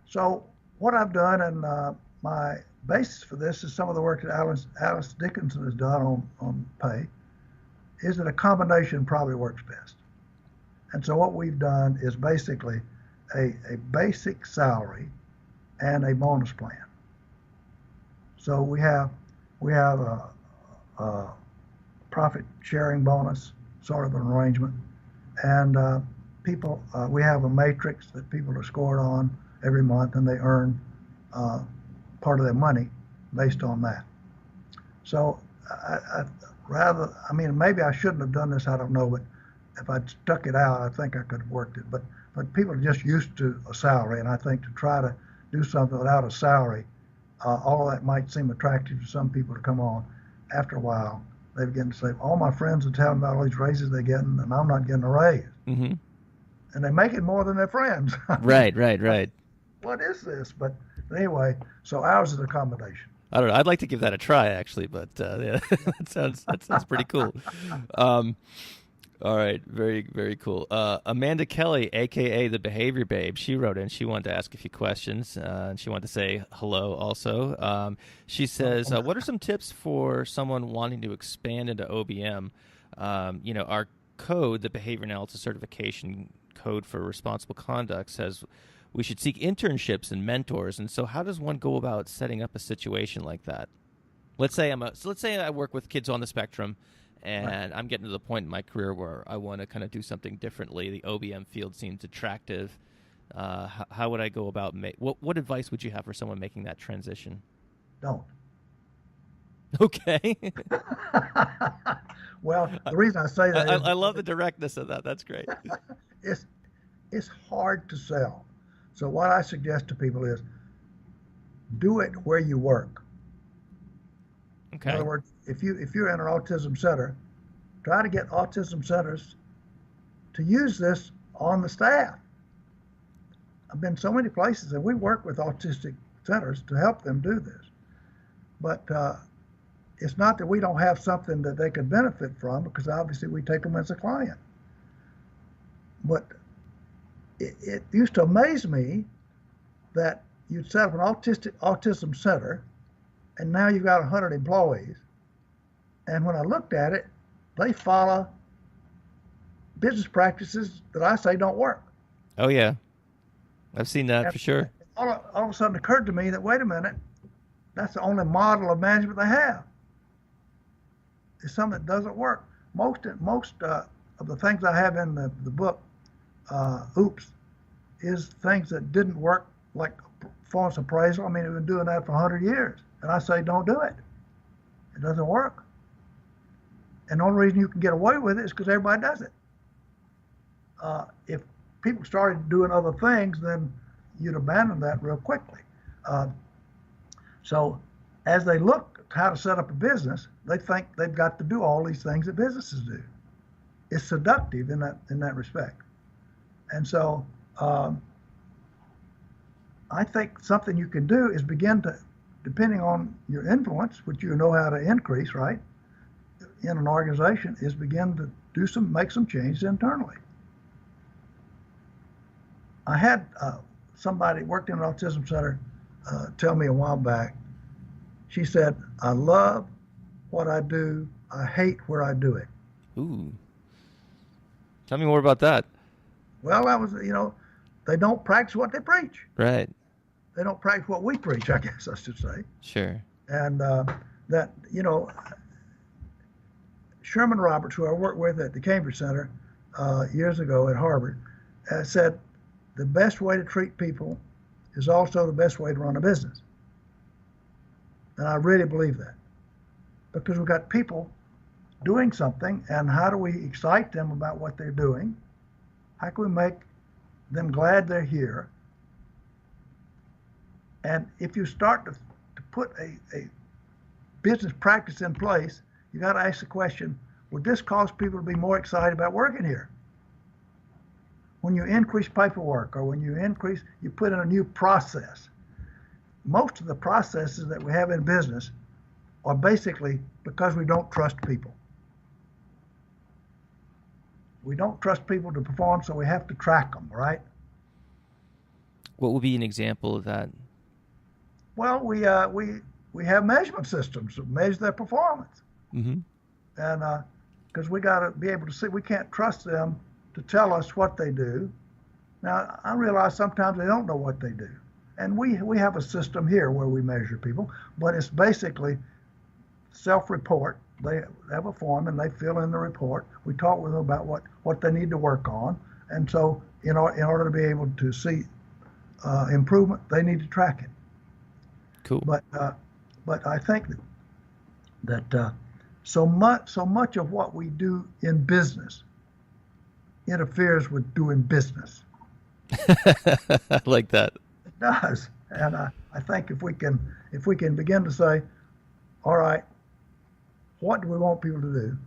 So what I've done, and my basis for this is some of the work that Alice Dickinson has done on pay, is that a combination probably works best. And so what we've done is basically a basic salary and a bonus plan. So we have a profit sharing bonus sort of an arrangement, and we have a matrix that people are scored on every month, and they earn part of their money based on that. So I mean, maybe I shouldn't have done this. I don't know, but if I'd stuck it out, I think I could have worked it. But people are just used to a salary, and I think to try to do something without a salary, all of that might seem attractive to some people to come on. After a while, they begin to say, all my friends are telling me about all these raises they're getting, and I'm not getting a raise. Mm-hmm. And they make it more than their friends. Right. What is this? But anyway, so ours is a combination. I don't know. I'd like to give that a try, actually, but yeah, that sounds pretty cool. All right, very, very cool. Amanda Kelly, aka the Behavior Babe, she wrote in. She wanted to ask a few questions, and she wanted to say hello. Also, she says, "What are some tips for someone wanting to expand into OBM? Our code, the Behavior Analysis Certification Code for Responsible Conduct, says we should seek internships and mentors. And so, how does one go about setting up a situation like that? Let's say I work with kids on the spectrum." And I'm getting to the point in my career where I want to kind of do something differently. The OBM field seems attractive. How would I go about what advice would you have for someone making that transition? Don't. Okay. Well, the reason I say that I love the directness of that. That's great. It's hard to sell. So what I suggest to people is do it where you work. Okay. In other words, if you're in an autism center, try to get autism centers to use this on the staff. I've been so many places, and we work with autistic centers to help them do this. But it's not that we don't have something that they could benefit from, because obviously we take them as a client. But it used to amaze me that you'd set up an autism center, and now you've got 100 employees. And when I looked at it, they follow business practices that I say don't work. Oh, yeah. I've seen that for sure. All of a sudden it occurred to me that, wait a minute, that's the only model of management they have. It's something that doesn't work. Most of the things I have in the book, Oops, is things that didn't work, like performance appraisal. I mean, we've been doing that for 100 years. And I say, don't do it. It doesn't work. And the only reason you can get away with it is because everybody does it. If people started doing other things, then you'd abandon that real quickly. So as they look at how to set up a business, they think they've got to do all these things that businesses do. It's seductive in that respect. And so I think something you can do is begin to, depending on your influence, which you know how to increase, right, in an organization, is begin to make some changes internally. I had somebody worked in an autism center tell me a while back. She said, "I love what I do. I hate where I do it." Ooh. Tell me more about that. Well, that was, they don't practice what they preach. Right. They don't practice what we preach, I guess I should say. Sure. And that, Sherman Roberts, who I worked with at the Cambridge Center years ago at Harvard, said the best way to treat people is also the best way to run a business. And I really believe that, because we've got people doing something, and how do we excite them about what they're doing? How can we make them glad they're here? And if you start to put a business practice in place, you got to ask the question, would this cause people to be more excited about working here? When you increase paperwork, or when you put in a new process. Most of the processes that we have in business are basically because we don't trust people. We don't trust people to perform, so we have to track them, right? What would be an example of that? Well, we have measurement systems that measure their performance. Mm-hmm. And because we got to be able to see, we can't trust them to tell us what they do. Now, I realize sometimes they don't know what they do. And we have a system here where we measure people, but it's basically self-report. They have a form and they fill in the report. We talk with them about what they need to work on. And so in order to be able to see improvement, they need to track it. Cool. But I think that that so much of what we do in business interferes with doing business. I like that. It does, and I think if we can begin to say, all right, what do we want people to do,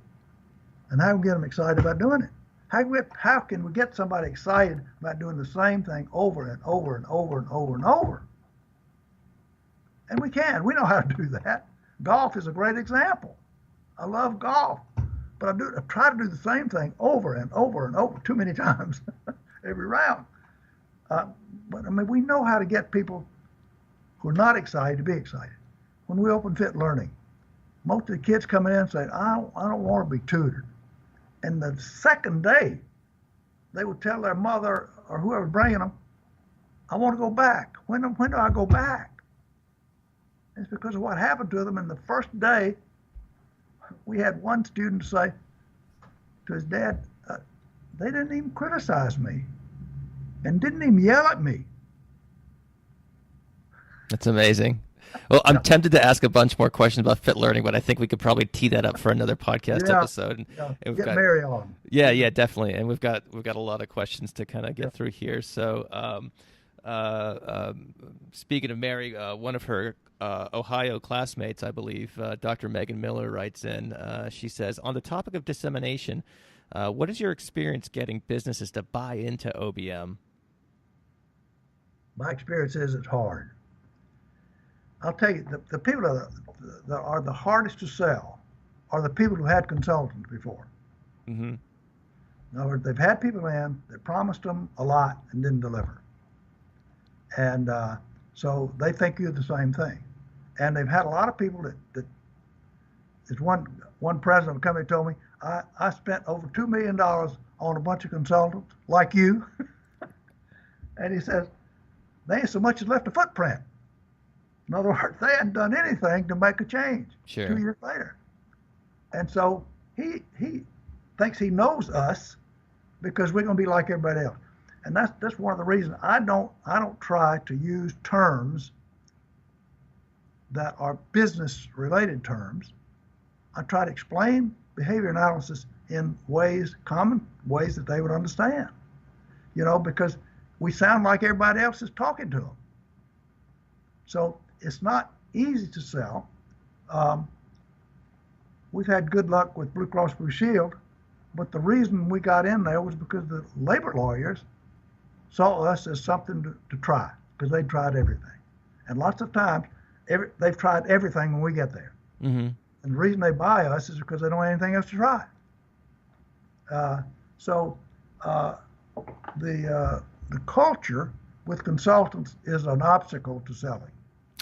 and how can we get them excited about doing it? How can we get somebody excited about doing the same thing over and over and over and over and over? And we can. We know how to do that. Golf is a great example. I love golf, but I try to do the same thing over and over and over too many times every round. But I mean, we know how to get people who are not excited to be excited. When we open Fit Learning, most of the kids come in and say, I don't want to be tutored. And the second day, they would tell their mother or whoever's bringing them, I want to go back. When do I go back? It's because of what happened to them. And the first day, we had one student say to his dad, they didn't even criticize me and didn't even yell at me. That's amazing. Well, I'm tempted to ask a bunch more questions about Fit Learning, but I think we could probably tee that up for another podcast episode. Yeah. And Get Mary on. Yeah, definitely. And we've got a lot of questions to kind of get through here. So, speaking of Mary, one of her Ohio classmates, I believe, Dr. Megan Miller, writes in. She says, on the topic of dissemination, what is your experience getting businesses to buy into OBM? My experience is it's hard. I'll tell you, the people that are the hardest to sell are the people who had consultants before. Mm-hmm. In other words, they've had people in that promised them a lot and didn't deliver. And so they think you're the same thing. And they've had a lot of people that is one president of a company told me, I spent over $2 million on a bunch of consultants like you. And he says, they ain't so much as left a footprint. In other words, they hadn't done anything to make a change. Sure. 2 years later. And so he thinks he knows us because we're going to be like everybody else. And that's one of the reasons I don't try to use terms that are business related terms. I try to explain behavior analysis in common ways that they would understand. Because we sound like everybody else is talking to them. So it's not easy to sell. We've had good luck with Blue Cross Blue Shield, but the reason we got in there was because the labor lawyers saw us as something to try, because they tried everything. And lots of times, they've tried everything when we get there. Mm-hmm. And the reason they buy us is because they don't have anything else to try. The culture with consultants is an obstacle to selling.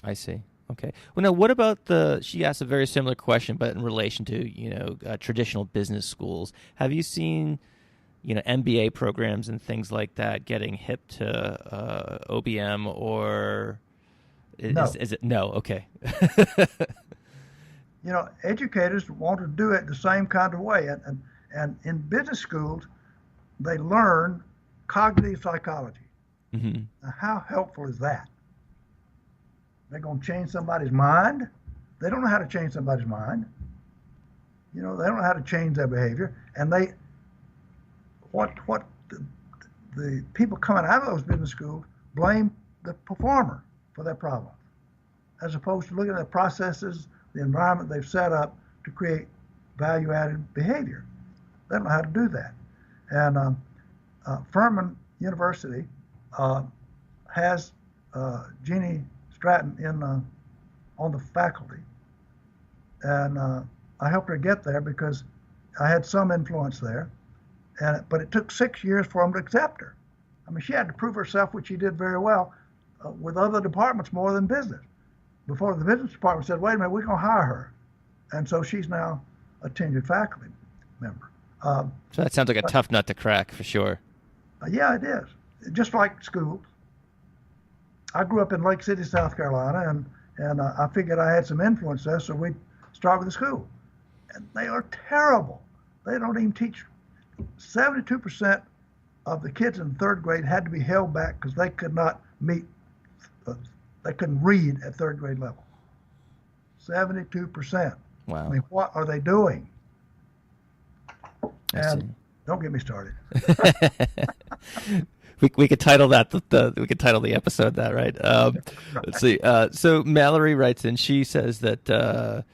I see. Okay. Well, now, what about she asked a very similar question, but in relation to, traditional business schools. Have you seen, MBA programs and things like that getting hip to OBM, or is it? No. Okay. Educators want to do it the same kind of way. And in business schools, they learn cognitive psychology. Mm-hmm. Now, how helpful is that? They're going to change somebody's mind. They don't know how to change somebody's mind. They don't know how to change their behavior. And the people coming out of those business schools blame the performer for their problems, as opposed to looking at the processes, the environment they've set up to create value-added behavior. They don't know how to do that. And Furman University has Jeannie Stratton on the faculty, and I helped her get there because I had some influence there, but it took 6 years for them to accept her. I mean, she had to prove herself, which she did very well, with other departments more than business. Before the business department said, wait a minute, we're going to hire her. And so she's now a tenured faculty member. So that sounds like a tough nut to crack, for sure. Yeah, it is. Just like schools. I grew up in Lake City, South Carolina, and I figured I had some influence there, so we'd start with the school. And they are terrible. They don't even teach. 72% of the kids in third grade had to be held back because they could not they couldn't read at third grade level. 72%. I Wow. mean, what are they doing? I see. And don't get me started. We could title that we could title the episode that, right? Let's see. So Mallory writes in. She says that a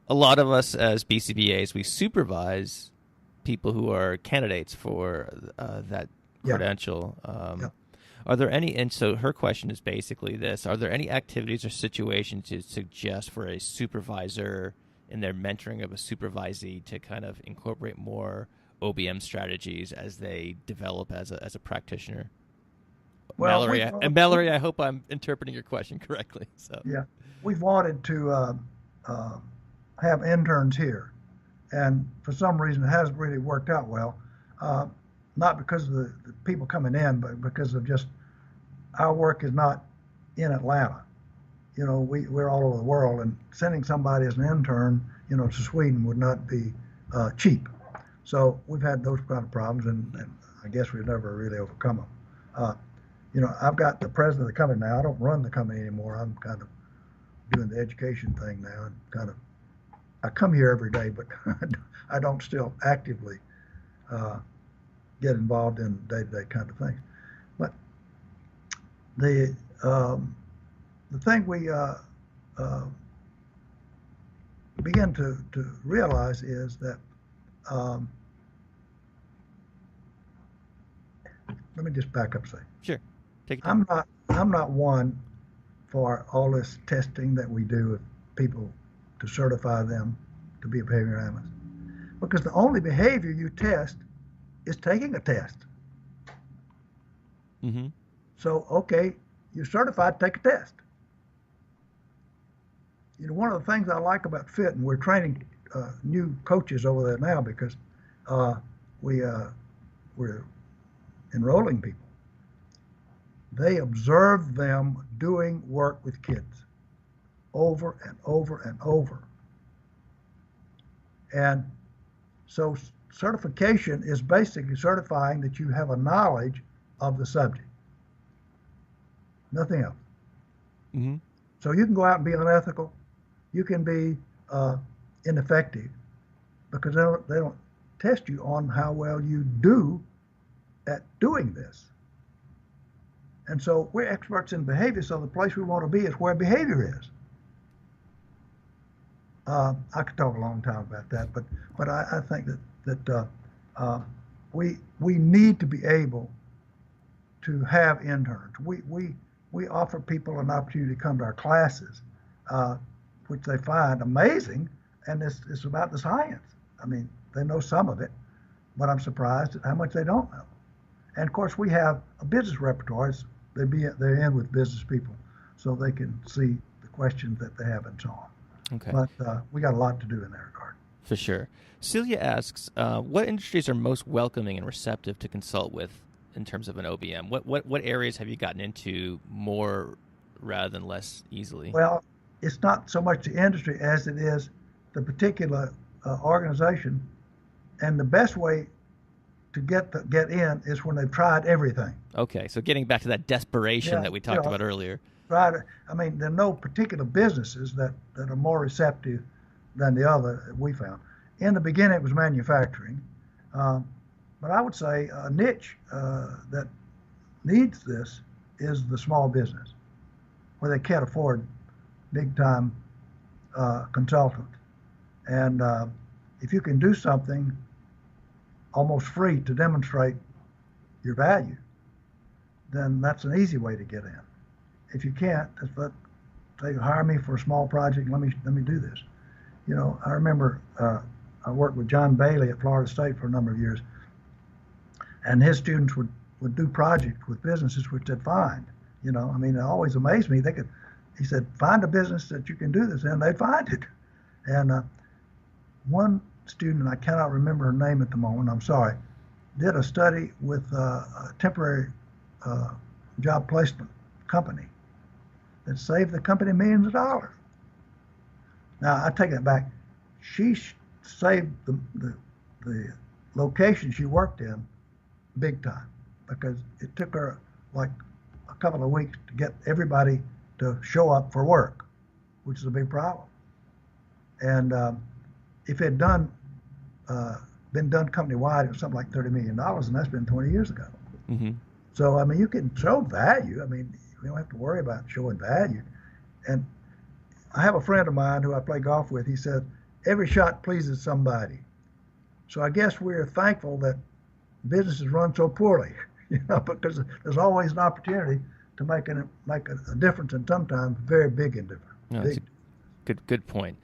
lot of us as BCBAs, we supervise people who are candidates for that Yeah. credential. Yeah. Are there any? And so her question is basically this: are there any activities or situations to suggest for a supervisor in their mentoring of a supervisee to kind of incorporate more OBM strategies as they develop as a practitioner? Well, Mallory, I hope I'm interpreting your question correctly. So yeah, we've wanted to have interns here, and for some reason it hasn't really worked out well. Not because of the people coming in, but because of just our work is not in Atlanta. We're all over the world, and sending somebody as an intern, to Sweden would not be cheap. So we've had those kind of problems, and I guess we've never really overcome them. I've got the president of the company now. I don't run the company anymore. I'm kind of doing the education thing now, and I come here every day, but I don't still actively get involved in day-to-day kind of things. But the thing we begin to realize is that let me just back up a second. sure, take your time. I'm not one for all this testing that we do with people to certify them to be a behavior analyst, because the only behavior you test is taking a test. Mm-hmm. So, okay, you're certified, take a test. One of the things I like about FIT, and we're training new coaches over there now because we're enrolling people. They observe them doing work with kids over and over and over. And so certification is basically certifying that you have a knowledge of the subject. Nothing else. Mm-hmm. So you can go out and be unethical. You can be ineffective because they don't test you on how well you do at doing this. And so we're experts in behavior, so the place we want to be is where behavior is. I could talk a long time about that, but I think that we need to be able to have interns. We offer people an opportunity to come to our classes, which they find amazing, and it's about the science. I mean, they know some of it, but I'm surprised at how much they don't know. And of course, we have a business repertoire. They're in with business people, so they can see the questions that they have and so on. Okay. But we got a lot to do in that regard. For sure. Celia asks, what industries are most welcoming and receptive to consult with in terms of an OBM? What areas have you gotten into more rather than less easily? Well, it's not so much the industry as it is the particular organization, and the best way to get in is when they've tried everything. Okay, so getting back to that desperation that we talked about earlier. Right. I mean, there are no particular businesses that are more receptive than the other that we found. In the beginning, it was manufacturing, but I would say a niche that needs this is the small business, where they can't afford big-time consultant. And if you can do something almost free to demonstrate your value, then that's an easy way to get in. If you can't, they hire me for a small project. Let me do this. I remember I worked with John Bailey at Florida State for a number of years, and his students would do projects with businesses which they'd find. It always amazed me. He said, find a business that you can do this in. They'd find it. And one student, I cannot remember her name at the moment, I'm sorry, did a study with a temporary job placement company that saved the company millions of dollars. Now, I take that back. She saved the location she worked in big time, because it took her like a couple of weeks to get everybody to show up for work, which is a big problem. And if it had been done company-wide, it was something like $30 million, and that's been 20 years ago. Mm-hmm. So, I mean, you can show value. I mean, we don't have to worry about showing value. And I have a friend of mine who I play golf with. He said, every shot pleases somebody. So I guess we're thankful that businesses run so poorly, because there's always an opportunity to make a difference, and sometimes very big indifference. No, that's a good point.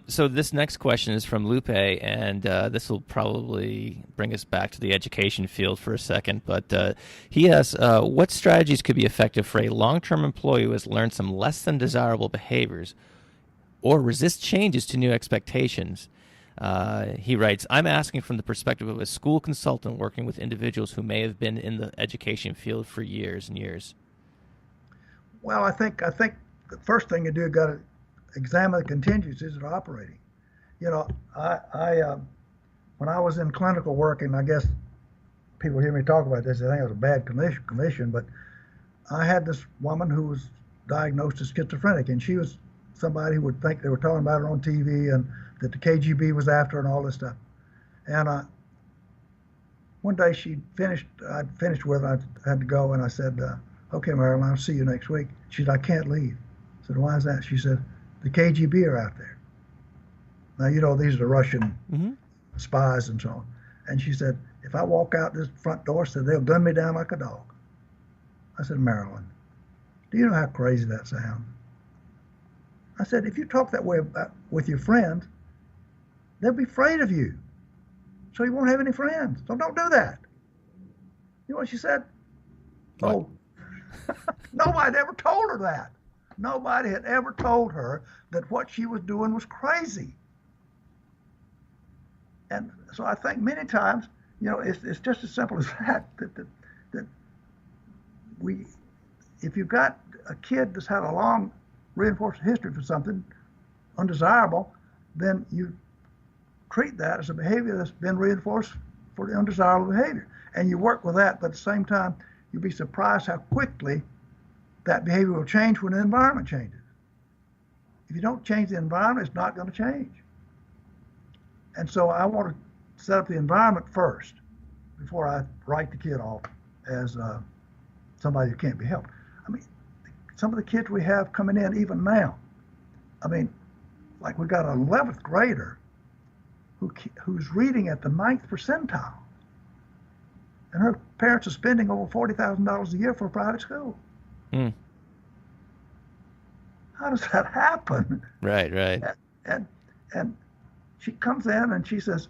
So this next question is from Lupe, and this will probably bring us back to the education field for a second. But he asks, what strategies could be effective for a long-term employee who has learned some less than desirable behaviors or resist changes to new expectations? He writes, I'm asking from the perspective of a school consultant working with individuals who may have been in the education field for years and years. Well, I think the first thing you do, you got to examine the contingencies that are operating. I when I was in clinical work, and I guess people hear me talk about this, they think it was a bad commission, but I had this woman who was diagnosed as schizophrenic, and she was somebody who would think they were talking about her on TV and that the KGB was after her and all this stuff. And one day I'd finished with her, I had to go, and I said, okay, Marilyn, I'll see you next week. She said, I can't leave. I said, why is that? She said, the KGB are out there. Now, these are the Russian spies and so on. And she said, if I walk out this front door, they'll gun me down like a dog. I said, Marilyn, do you know how crazy that sounds? I said, if you talk that way with your friends, they'll be afraid of you. So you won't have any friends. So don't do that. You know what she said? What? Oh, nobody ever told her that. Nobody had ever told her that what she was doing was crazy. And so I think many times, it's just as simple as that if you've got a kid that's had a long reinforced history for something undesirable, then you treat that as a behavior that's been reinforced for the undesirable behavior. And you work with that, but at the same time, you'll be surprised how quickly that behavior will change when the environment changes. If you don't change the environment, it's not going to change. And so I want to set up the environment first before I write the kid off as somebody who can't be helped. I mean, some of the kids we have coming in even now, like we got an 11th grader who's reading at the 9th percentile. And her parents are spending over $40,000 a year for a private school. Mm. How does that happen? Right. And she comes in and she says,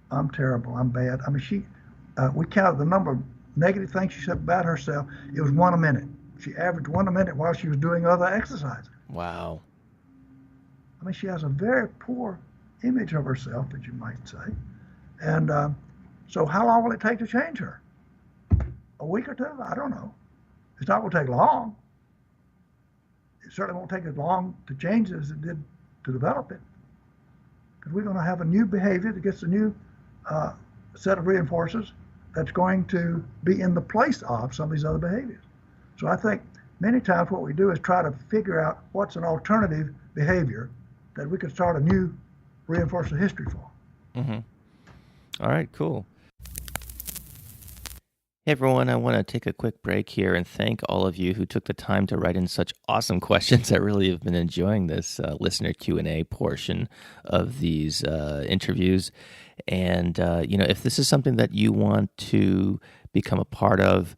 I'm terrible, I'm bad. We counted the number of negative things she said about herself. It was 1 a minute. She averaged 1 a minute while she was doing other exercises. Wow. She has a very poor image of herself, as you might say. And so how long will it take to change her? A week or two? I don't know. It's not going to take long. It certainly won't take as long to change it as it did to develop it. Because we're going to have a new behavior that gets a new set of reinforcers that's going to be in the place of some of these other behaviors. So I think many times what we do is try to figure out what's an alternative behavior that we could start a new reinforcer history for. Mm-hmm. All right, cool. Hey everyone, I want to take a quick break here and thank all of you who took the time to write in such awesome questions. I really have been enjoying this listener Q&A portion of these interviews. And, if this is something that you want to become a part of,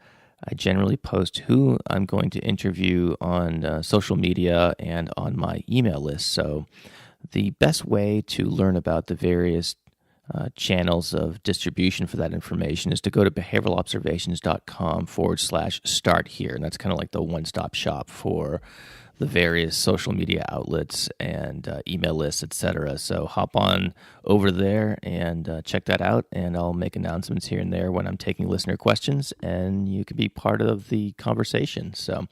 I generally post who I'm going to interview on social media and on my email list. So the best way to learn about the various channels of distribution for that information is to go to behavioralobservations.com/start here. And that's kind of like the one-stop shop for the various social media outlets and email lists, etc. So hop on over there and check that out, and I'll make announcements here and there when I'm taking listener questions, and you can be part of the conversation. So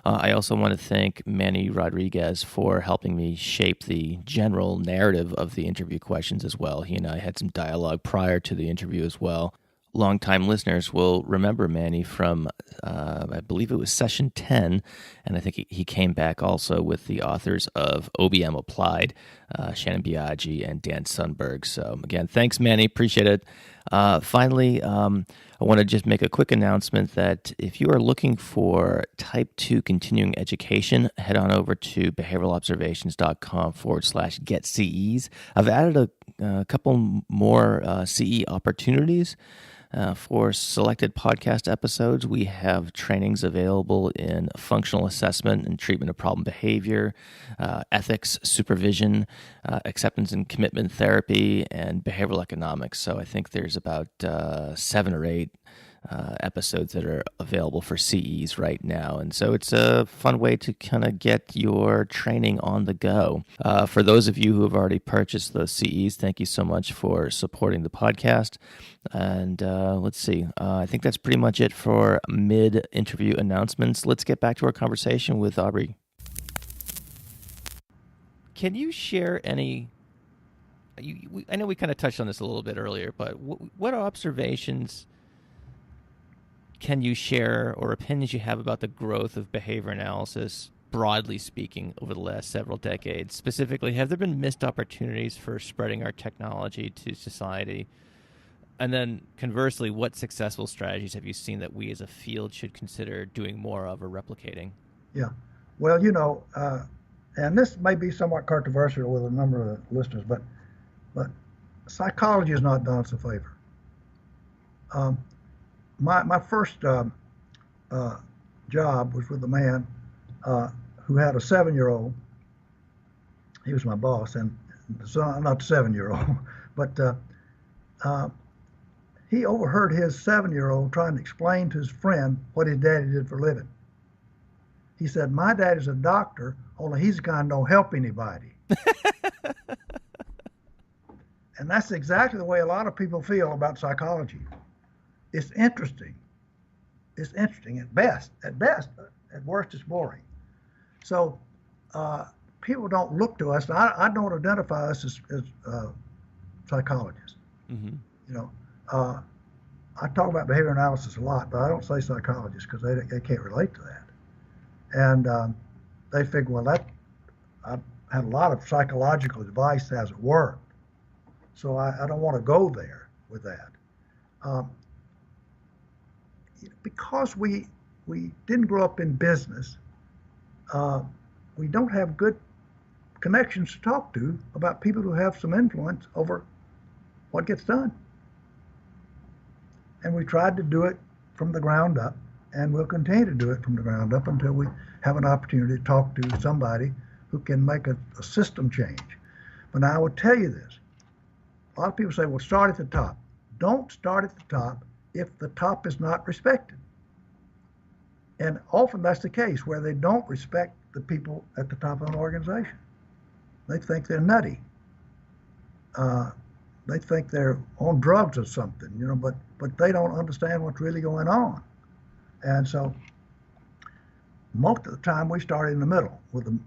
I also want to thank Manny Rodriguez for helping me shape the general narrative of the interview questions as well. He and I had some dialogue prior to the interview as well. longtime listeners will remember Manny from, I believe it was session 10, and I think he came back also with the authors of OBM Applied, Shannon Biaggi and Dan Sundberg. So again, thanks, Manny. Appreciate it. Finally, I want to just make a quick announcement that if you are looking for Type 2 continuing education, head on over to behavioralobservations.com/get-CEs. I've added a couple more CE opportunities. For selected podcast episodes, we have trainings available in functional assessment and treatment of problem behavior, ethics, supervision, acceptance and commitment therapy, and behavioral economics. So I think there's about 7 or 8 episodes that are available for CEs right now. And so it's a fun way to kind of get your training on the go. For those of you who have already purchased those CEs, thank you so much for supporting the podcast. And let's see, I think that's pretty much it for mid-interview announcements. Let's get back to our conversation with Aubrey. Can you share any, I know we kind of touched on this a little bit earlier, but what observations can you share or opinions you have about the growth of behavior analysis, broadly speaking, over the last several decades? Specifically, have there been missed opportunities for spreading our technology to society? And then conversely, what successful strategies have you seen that we as a field should consider doing more of or replicating? Yeah. Well, and this may be somewhat controversial with a number of listeners, but psychology has not done us a favor. My first job was with a man who had a 7-year-old. He was my boss, and so not the 7-year-old, but he overheard his 7-year-old trying to explain to his friend what his daddy did for a living. He said, "My daddy's a doctor, only he's the kind that don't help anybody." And that's exactly the way a lot of people feel about psychology. It's interesting. It's interesting at best. At worst, it's boring. So people don't look to us. I don't identify us as psychologists. Mm-hmm. I talk about behavior analysis a lot, but I don't say psychologists because they can't relate to that. And they figure, well, I've had a lot of psychological advice that hasn't worked, so I don't want to go there with that. Because we didn't grow up in business, we don't have good connections to talk to about people who have some influence over what gets done. And we tried to do it from the ground up, and we'll continue to do it from the ground up until we have an opportunity to talk to somebody who can make a system change. But now I will tell you this. A lot of people say, well, start at the top. Don't start at the top if the top is not respected. And often that's the case, where they don't respect the people at the top of an organization. They think they're nutty. They think they're on drugs or something, but they don't understand what's really going on. And so most of the time we start in the middle with a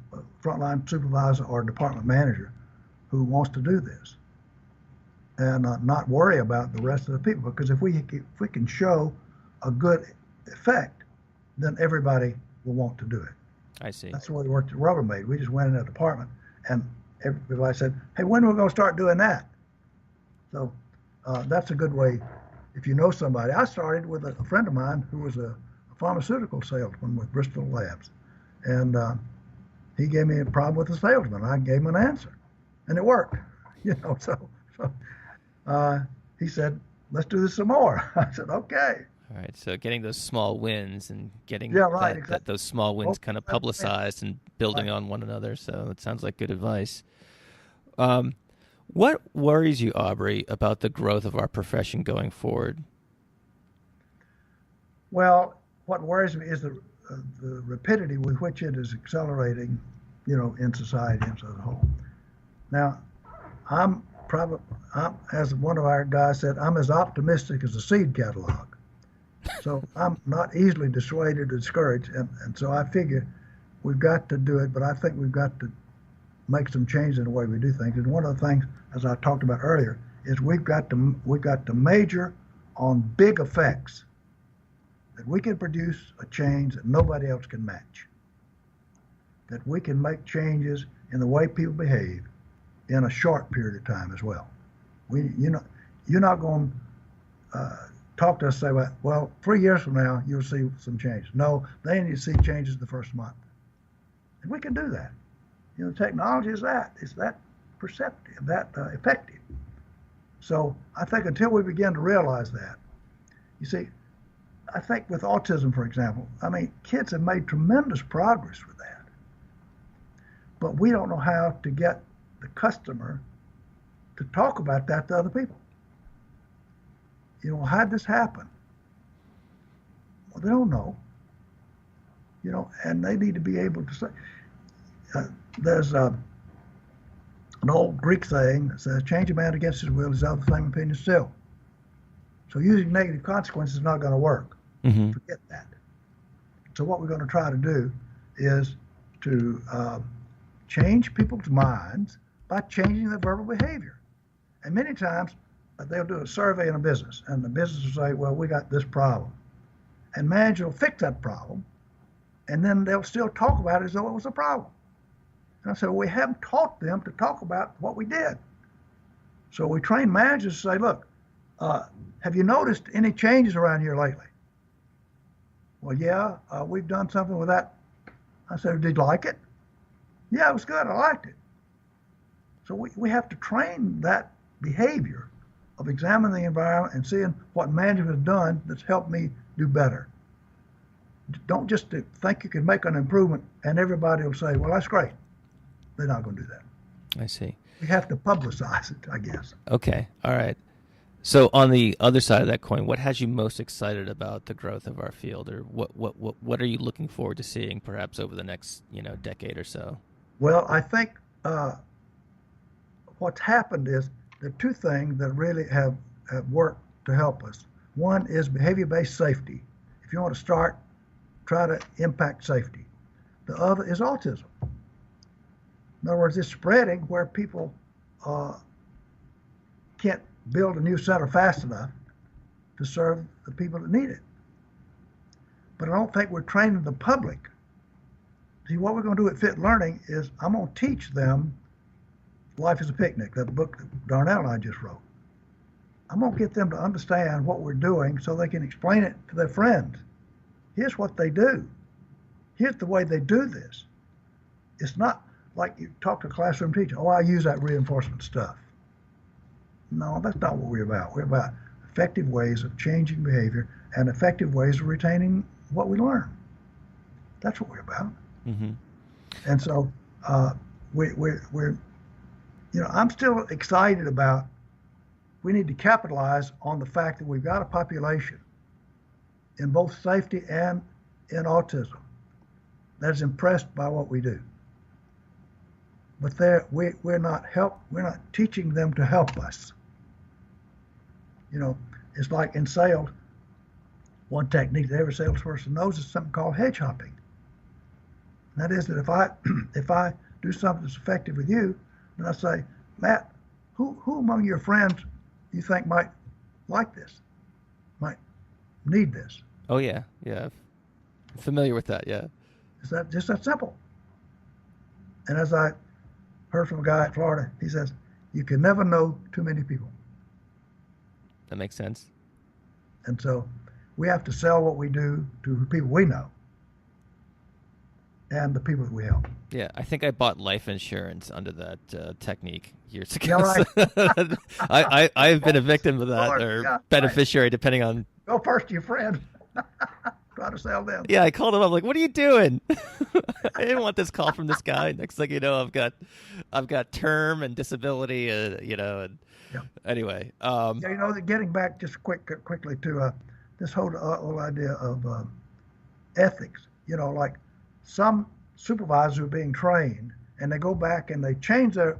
frontline supervisor or department manager who wants to do this, and not worry about the rest of the people. Because if we can show a good effect, then everybody will want to do it. I see. That's the way we worked at Rubbermaid. We just went in a department, and everybody said, "Hey, when are we going to start doing that?" So that's a good way. If you know somebody, I started with a friend of mine who was a pharmaceutical salesman with Bristol Labs, and he gave me a problem with the salesman. I gave him an answer, and it worked. So he said, "Let's do this some more." I said, "Okay." All right. So getting those small wins and getting those small wins kind of publicized and building on one another. So it sounds like good advice. What worries you, Aubrey, about the growth of our profession going forward? Well, what worries me is the rapidity with which it is accelerating, in society as a whole. Now, I'm as one of our guys said, I'm as optimistic as a seed catalog. So I'm not easily dissuaded or discouraged, and so I figure we've got to do it, but I think we've got to make some change in the way we do things. And one of the things, as I talked about earlier, is we've got to major on big effects, that we can produce a change that nobody else can match, that we can make changes in the way people behave in a short period of time as well. You're not going to talk to us and say, well, 3 years from now, you'll see some changes. No, they need to see changes the first month. And we can do that. Technology is that. It's that perceptive, that effective. So I think until we begin to realize that, you see, I think with autism, for example, kids have made tremendous progress with that. But we don't know how to get the customer to talk about that to other people. How'd this happen? Well, they don't know. And they need to be able to say, there's an old Greek saying that says, change a man against his will is of the same opinion still. So using negative consequences is not going to work. Mm-hmm. Forget that. So what we're going to try to do is to change people's minds by changing their verbal behavior. And many times they'll do a survey in a business, and the business will say, well, we got this problem. And manager will fix that problem, and then they'll still talk about it as though it was a problem. And I said, well, we haven't taught them to talk about what we did. So we train managers to say, look, have you noticed any changes around here lately? Well, yeah, we've done something with that. I said, did you like it? Yeah, it was good. I liked it. So we have to train that behavior of examining the environment and seeing what management has done that's helped me do better. Don't just think you can make an improvement and everybody will say, well, that's great. They're not going to do that. I see. We have to publicize it, I guess. Okay. All right. So on the other side of that coin, what has you most excited about the growth of our field, or what are you looking forward to seeing perhaps over the next decade or so? Well, I think what's happened is there are two things that really have worked to help us. One is behavior-based safety. If you want to start, try to impact safety. The other is autism. In other words, it's spreading where people can't build a new center fast enough to serve the people that need it. But I don't think we're training the public. See, what we're going to do at Fit Learning is I'm going to teach them Life is a Picnic, that book that Darnell and I just wrote. I'm going to get them to understand what we're doing so they can explain it to their friends. Here's what they do. Here's the way they do this. It's not like you talk to a classroom teacher, oh, I use that reinforcement stuff. No, that's not what we're about. We're about effective ways of changing behavior and effective ways of retaining what we learn. That's what we're about. Mm-hmm. And so we're I'm still excited about, we need to capitalize on the fact that we've got a population in both safety and in autism that's impressed by what we do. But we're not teaching them to help us. It's like in sales, one technique that every salesperson knows is something called hedge hopping. And that is that if I do something that's effective with you, then I say, Matt, who among your friends you think might like this, might need this? Oh yeah, I'm familiar with that. Yeah. Is that just that simple? And as I heard from a guy at Florida, he says, you can never know too many people. That makes sense. And so we have to sell what we do to the people we know and the people that we help. Yeah, I think I bought life insurance under that technique years ago. Yeah, right. I've been a victim of that, or beneficiary, depending on. Go first to your friend. Try to sell them. Yeah, I called him up like, "What are you doing?" I didn't want this call from this guy. Next thing you know, I've got term and disability. And Yeah. Anyway. Getting back just quickly to this whole idea of ethics. Like some supervisors are being trained, and they go back and they change their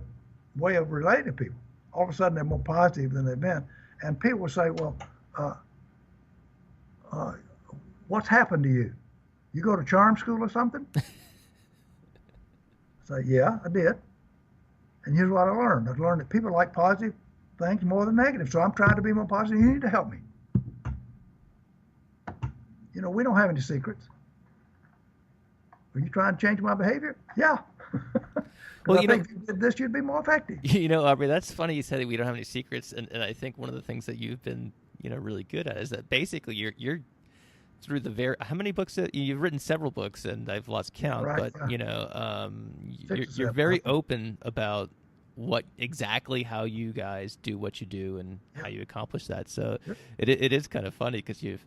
way of relating to people. All of a sudden, they're more positive than they've been, and people will say, "Well, what's happened to you? You go to charm school or something?" I say, "Yeah, I did. And here's what I learned. I learned that people like positive things more than negative. So I'm trying to be more positive. You need to help me." we don't have any secrets. Are you trying to change my behavior? Yeah. Well, Because I think if you did this, you'd be more effective. Aubrey, that's funny you said that we don't have any secrets, and I think one of the things that you've been, really good at is that basically you're through the how many books you've written several books, and I've lost count, Right, but yeah. you're very open about how you guys do what you do and how you accomplish that. So Yep. it is kind of funny because you've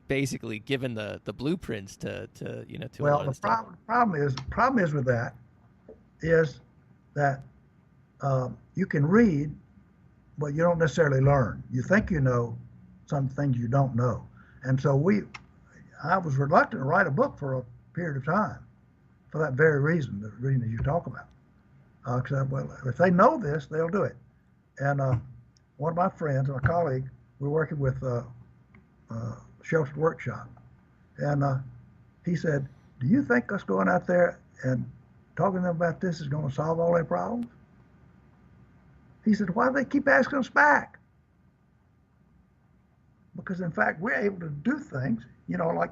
basically given the blueprints to a Well, lot of the the stuff. problem is with that is that you can read, but you don't necessarily learn. You think you know some things you don't know, and so I was reluctant to write a book for a period of time for that very reason, the reason that you talk about. Well, if they know this, they'll do it. And one of my friends, my colleague, we're working with Shelf's workshop, and he said, "Do you think us going out there and talking to them about this is going to solve all their problems?" He said, "Why do they keep asking us back?" Because in fact, we're able to do things, like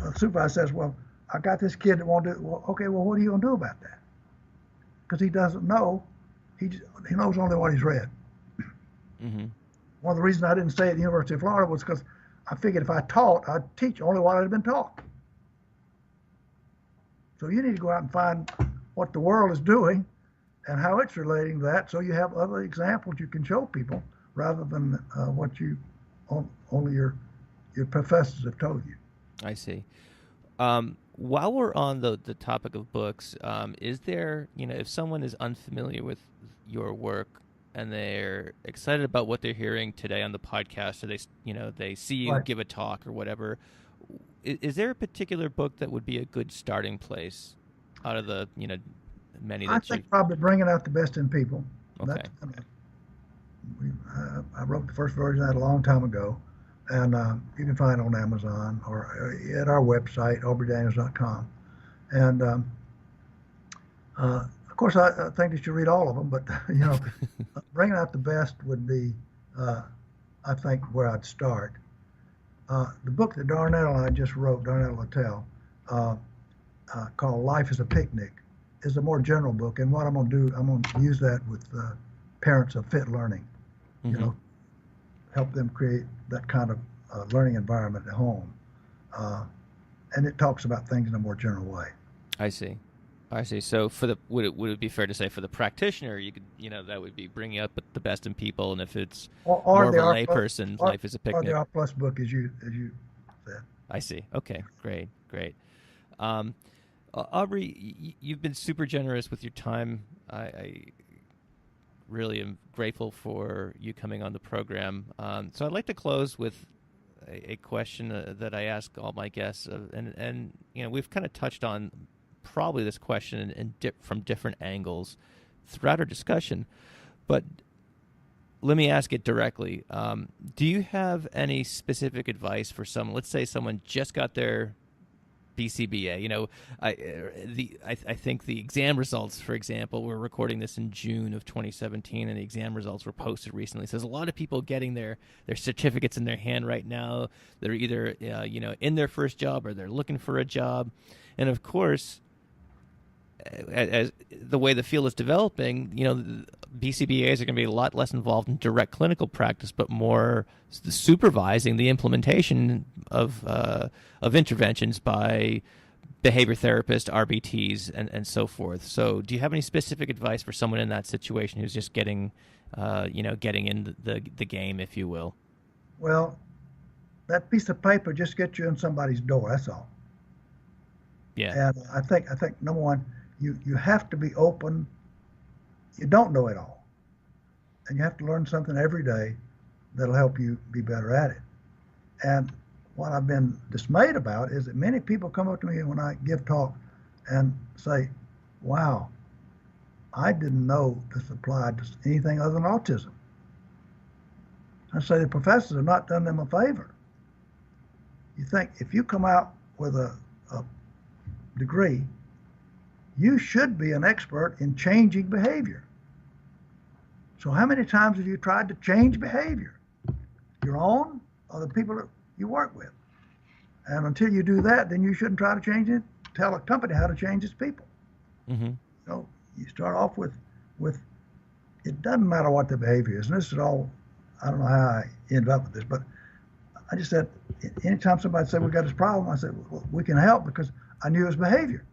a supervisor says, "Well, I got this kid that won't do it." Well, okay, well, what are you going to do about that? Because he doesn't know. He knows only what he's read. Mm-hmm. One of the reasons I didn't stay at the University of Florida was because I figured if I taught, I'd teach only what had been taught. So you need to go out and find what the world is doing and how it's relating to that, so you have other examples you can show people rather than what only your professors have told you. I see. While we're on the topic of books, is there, if someone is unfamiliar with your work and they're excited about what they're hearing today on the podcast, or they see you Right. give a talk or whatever, is there a particular book that would be a good starting place out of the, many I that think you... probably bringing out the best in people. Okay. I wrote the first version of that a long time ago, and you can find it on Amazon or at our website, aubreydaniels.com. And of course, I think that you read all of them, but bringing out the best would be, I think, where I'd start. The book that Darnell and I just wrote, Darnell Littell, called "Life is a Picnic," is a more general book. And what I'm going to do, I'm going to use that with parents of fit learning. Mm-hmm. Help them create that kind of learning environment at home. And it talks about things in a more general way. I see. So would it be fair to say for the practitioner, you could, that would be bringing up the best in people, and if it's Or more of the a R lay plus- person, or- life is a Or picnic. the R plus book, as you said. I see. Okay, great. Aubrey, you've been super generous with your time. I really am grateful for you coming on the program. So I'd like to close with a question that I ask all my guests, and we've kind of touched on probably this question from different angles throughout our discussion, but let me ask it directly. Do you have any specific advice for someone? Let's say someone just got their BCBA. I think the exam results, for example, we're recording this in June of 2017, and the exam results were posted recently. So there's a lot of people getting their certificates in their hand right now. They're either in their first job or they're looking for a job, and of course, as the way the field is developing, BCBAs are going to be a lot less involved in direct clinical practice, but more supervising the implementation of interventions by behavior therapists, RBTs, and so forth. So, do you have any specific advice for someone in that situation who's just getting in the game, if you will? Well, that piece of paper just gets you in somebody's door. That's all. Yeah. And I think number one, you have to be open. You don't know it all, and you have to learn something every day that'll help you be better at it. And what I've been dismayed about is that many people come up to me when I give talk and say, "Wow, I didn't know this applied to anything other than autism." I say the professors have not done them a favor. You think if you come out with a degree, you should be an expert in changing behavior. So how many times have you tried to change behavior? Your own or the people you work with. And until you do that, then you shouldn't try to change it. Tell a company how to change its people. Mm-hmm. So you start off with it doesn't matter what the behavior is. And this is all, I don't know how I ended up with this, but I just said, anytime somebody said we got this problem, I said, well, we can help because I knew his behavior.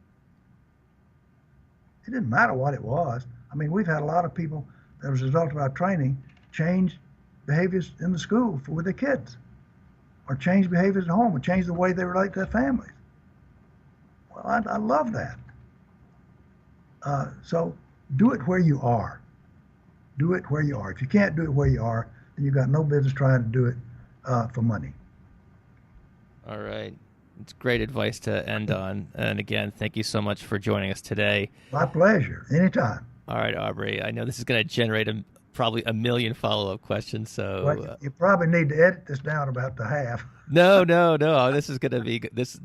It didn't matter what it was. I mean, we've had a lot of people that as a result of our training change behaviors in the school with their kids, or change behaviors at home, or change the way they relate to their families. Well, I love that. So do it where you are. Do it where you are. If you can't do it where you are, then you've got no business trying to do it for money. All right. It's great advice to end on. And again, thank you so much for joining us today. My pleasure. Anytime. All right, Aubrey. I know this is going to generate probably a million follow-up questions. So well, you probably need to edit this down about to half. No. This is going to be this.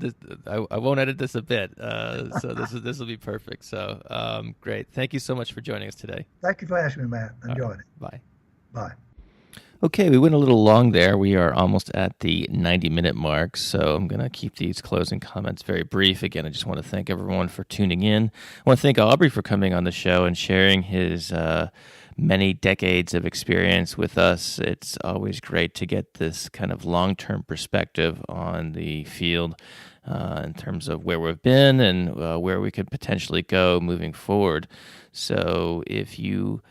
I won't edit this a bit. So this will be perfect. So great. Thank you so much for joining us today. Thank you for asking me, Matt. Enjoyed it. Bye. Bye. Okay, we went a little long there. We are almost at the 90-minute mark, so I'm going to keep these closing comments very brief. Again, I just want to thank everyone for tuning in. I want to thank Aubrey for coming on the show and sharing his many decades of experience with us. It's always great to get this kind of long-term perspective on the field in terms of where we've been and where we could potentially go moving forward. So if you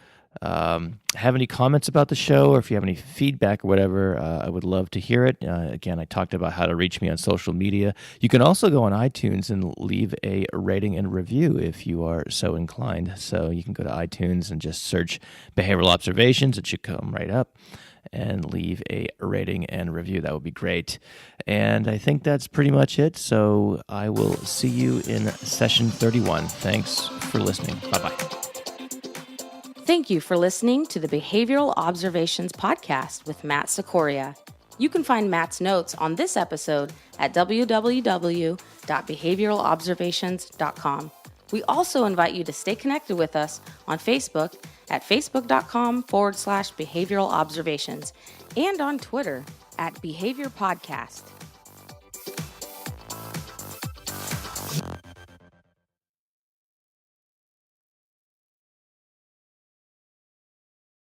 have any comments about the show, or if you have any feedback or whatever, I would love to hear it. Again, I talked about how to reach me on social media. You can also go on iTunes and leave a rating and review if you are so inclined. So you can go to iTunes and just search Behavioral Observations. It should come right up, and leave a rating and review. That would be great. And I think that's pretty much it. So I will see you in session 31. Thanks for listening. Bye-bye. Thank you for listening to the Behavioral Observations podcast with Matt Sikoria. You can find Matt's notes on this episode at www.behavioralobservations.com. We also invite you to stay connected with us on Facebook at facebook.com/behavioral observations and on Twitter at Behavior Podcast.